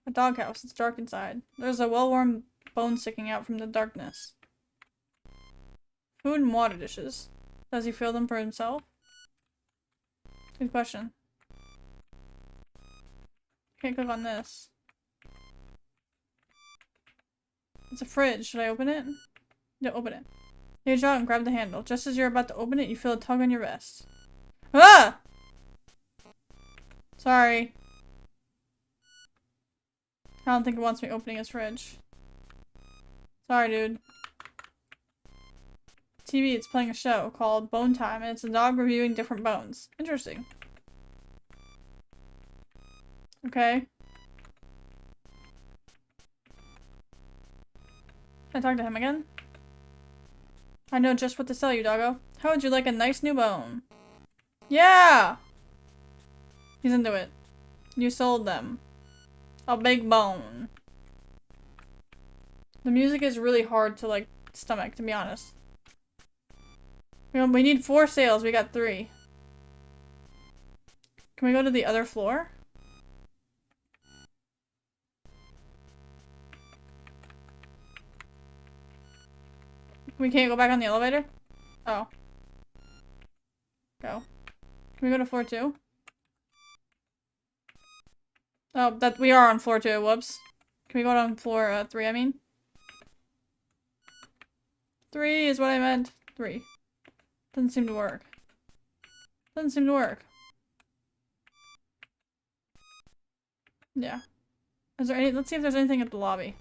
A doghouse. It's dark inside. There's a well-worn bone sticking out from the darkness. Food and water dishes. Does he fill them for himself? Good question. Can't click on this. It's a fridge. Should I open it? Yeah, open it. Reach out and grab the handle. Just as you're about to open it, you feel a tug on your vest. Ah! Sorry. I don't think it wants me opening his fridge. Sorry, dude. TV, it's playing a show called Bone Time, and it's a dog reviewing different bones. Interesting. Okay. Can I talk to him again? I know just what to sell you, doggo. How would you like a nice new bone? Yeah! He's into it. You sold them. A big bone. The music is really hard to, like, stomach, to be honest. We need 4 sales. We got 3. Can we go to the other floor? We can't go back on the elevator? Oh. Go. Can we go to floor 2? Oh, that we are on floor 2. Whoops. Can we go on floor 3, I mean? 3 is what I meant. 3. Doesn't seem to work. Doesn't seem to work. Yeah. Is there any- let's see if there's anything at the lobby.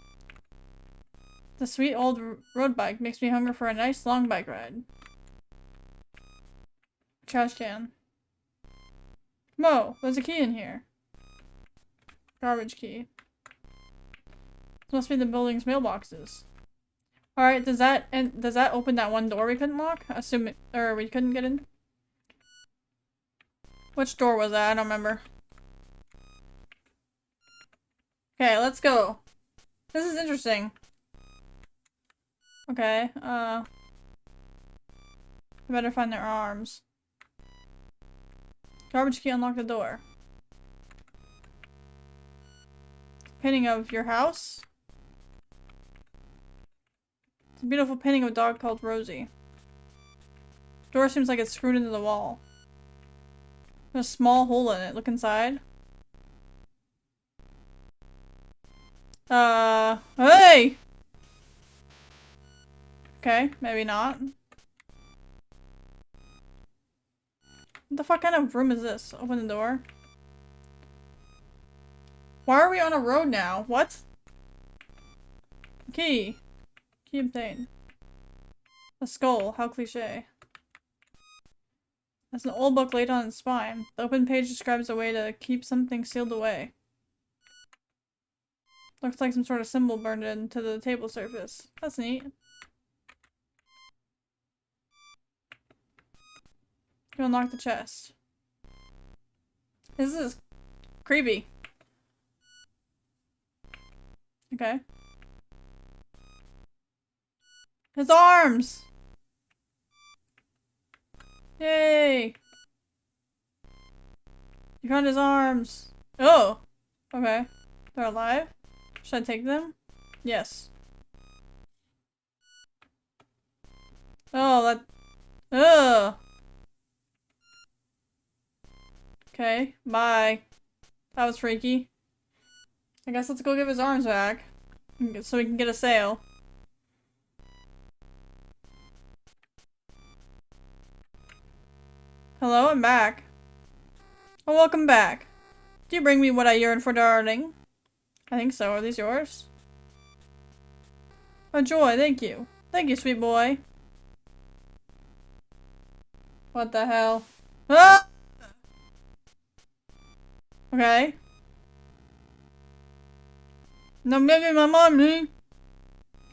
The sweet old road bike makes me hunger for a nice long bike ride. Trash can. Mo, there's a key in here. Garbage key. This must be the building's mailboxes. Alright, does that open that one door we couldn't lock? Assume it, or we couldn't get in? Which door was that? I don't remember. Okay, let's go. This is interesting. Okay, I better find their arms. Garbage key, unlock the door. Painting of your house? It's a beautiful painting of a dog called Rosie. Door seems like it's screwed into the wall. There's a small hole in it. Look inside. Hey! Okay, maybe not. What the fuck kind of room is this? Open the door. Why are we on a road now? What? Key. Key obtained. A skull. How cliche. There's an old book laid on its spine. The open page describes a way to keep something sealed away. Looks like some sort of symbol burned into the table surface. That's neat. You unlock the chest. This is creepy. Okay. His arms! Yay! You found his arms. Oh! Okay. They're alive? Should I take them? Yes. Oh, that... Ugh! Okay, bye. That was freaky. I guess let's go give his arms back. So we can get a sale. Hello, I'm back. Oh, welcome back. Do you bring me what I yearn for, darling? I think so. Are these yours? Oh, joy, thank you. Thank you, sweet boy. What the hell? Ah! Okay. No, maybe my mommy.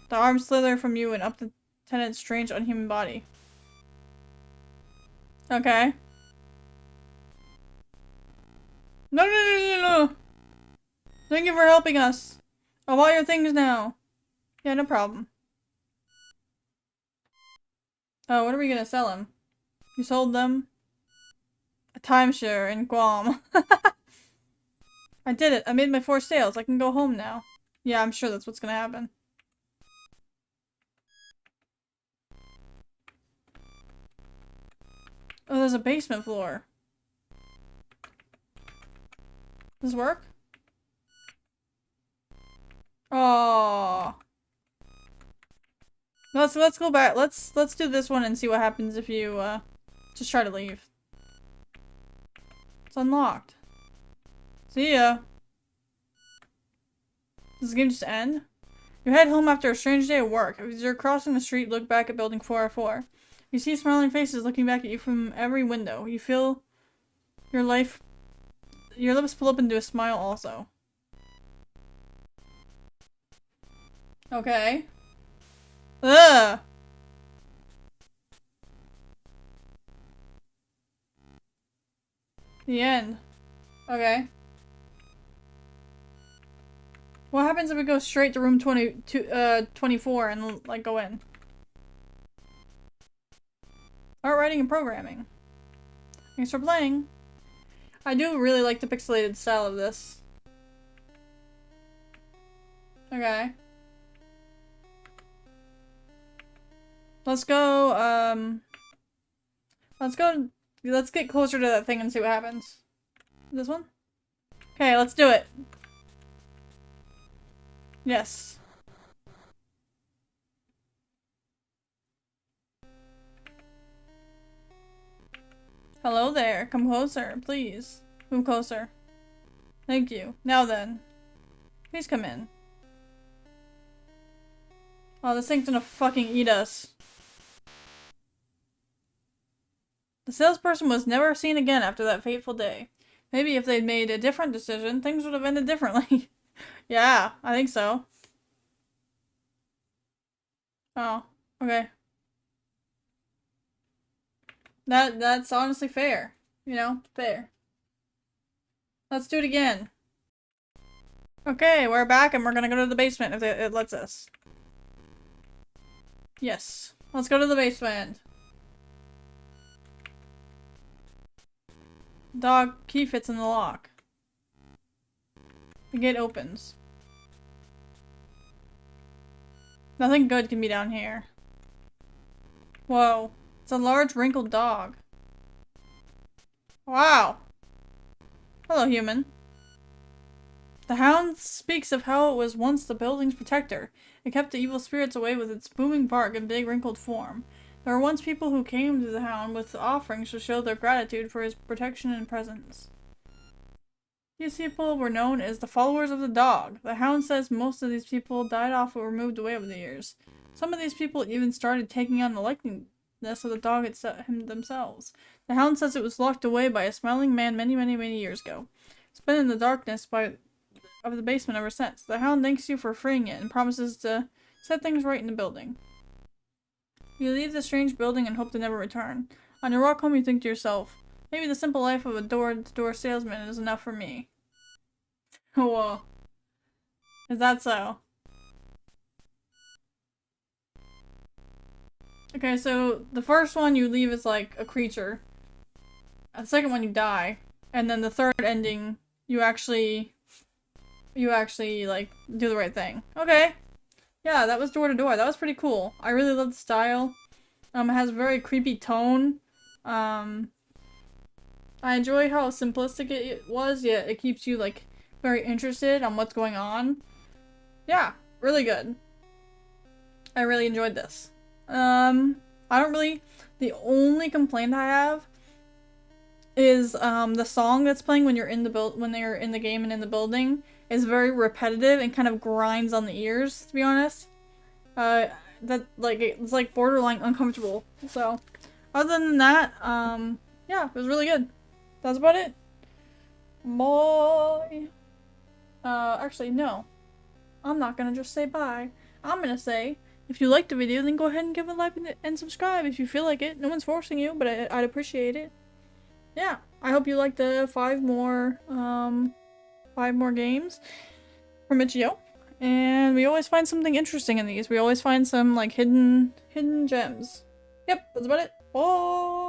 The arms slither from you and up the tenant's strange, unhuman body. Okay. No, no, no, no, no. Thank you for helping us. I'll buy your things now. Yeah, no problem. Oh, what are we gonna sell him? You sold them? A timeshare in Guam. I did it. I made my 4 sales. I can go home now. Yeah, I'm sure that's what's gonna happen. Oh, there's a basement floor. Does this work? Oh. Let's go back. Let's do this one and see what happens if you just try to leave. It's unlocked. See ya. Does the game just end? You head home after a strange day of work. As you're crossing the street, look back at building 404. You see smiling faces looking back at you from every window. You feel your lips pull up into a smile also. Okay. Ugh! The end. Okay. What happens if we go straight to room 24 and, like, go in? Art, writing, and programming. Thanks for playing. I do really like the pixelated style of this. Okay. Let's go, let's get closer to that thing and see what happens. This one? Okay, let's do it. Yes. Hello there. Come closer, please. Move closer. Thank you. Now then. Please come in. Oh, this thing's gonna fucking eat us. The salesperson was never seen again after that fateful day. Maybe if they'd made a different decision, things would have ended differently. Yeah, I think so. Oh, okay. That's honestly fair. You know, fair. Let's do it again. Okay, we're back and we're gonna go to the basement if it lets us. Yes. Let's go to the basement. Dog key fits in the lock. The gate opens. Nothing good can be down here. Whoa. It's a large wrinkled dog. Wow. Hello, human. The hound speaks of how it was once the building's protector. It kept the evil spirits away with its booming bark and big wrinkled form. There were once people who came to the hound with offerings to show their gratitude for his protection and presence. These people were known as the followers of the dog. The hound says most of these people died off or moved away over the years. Some of these people even started taking on the likeness of the dog themselves. The hound says it was locked away by a smiling man many years ago. It's been in the darkness of the basement ever since. The hound thanks you for freeing it and promises to set things right in the building. You leave the strange building and hope to never return. On your walk home, you think to yourself, Maybe the simple life of a door-to-door salesman is enough for me. Whoa. Is that so? Okay, so the first one you leave as like a creature. The second one you die. And then the third ending, you actually like do the right thing. Okay. Yeah, that was door to door. That was pretty cool. I really love the style. It has a very creepy tone. I enjoy how simplistic it was, yet it keeps you like very interested on what's going on. Yeah, really good. I really enjoyed this. The only complaint I have is the song that's playing when you're in when they're in the game and in the building is very repetitive and kind of grinds on the ears, to be honest. It's like borderline uncomfortable. So other than that, yeah, it was really good. That's about it. Bye. Actually no. I'm not gonna just say bye. I'm gonna say, if you liked the video, then go ahead and give it a like and subscribe if you feel like it. No one's forcing you, but I'd appreciate it. Yeah, I hope you like the 5 more games from Itch.io. And we always find something interesting in these. We always find some like hidden gems. Yep, that's about it. Bye.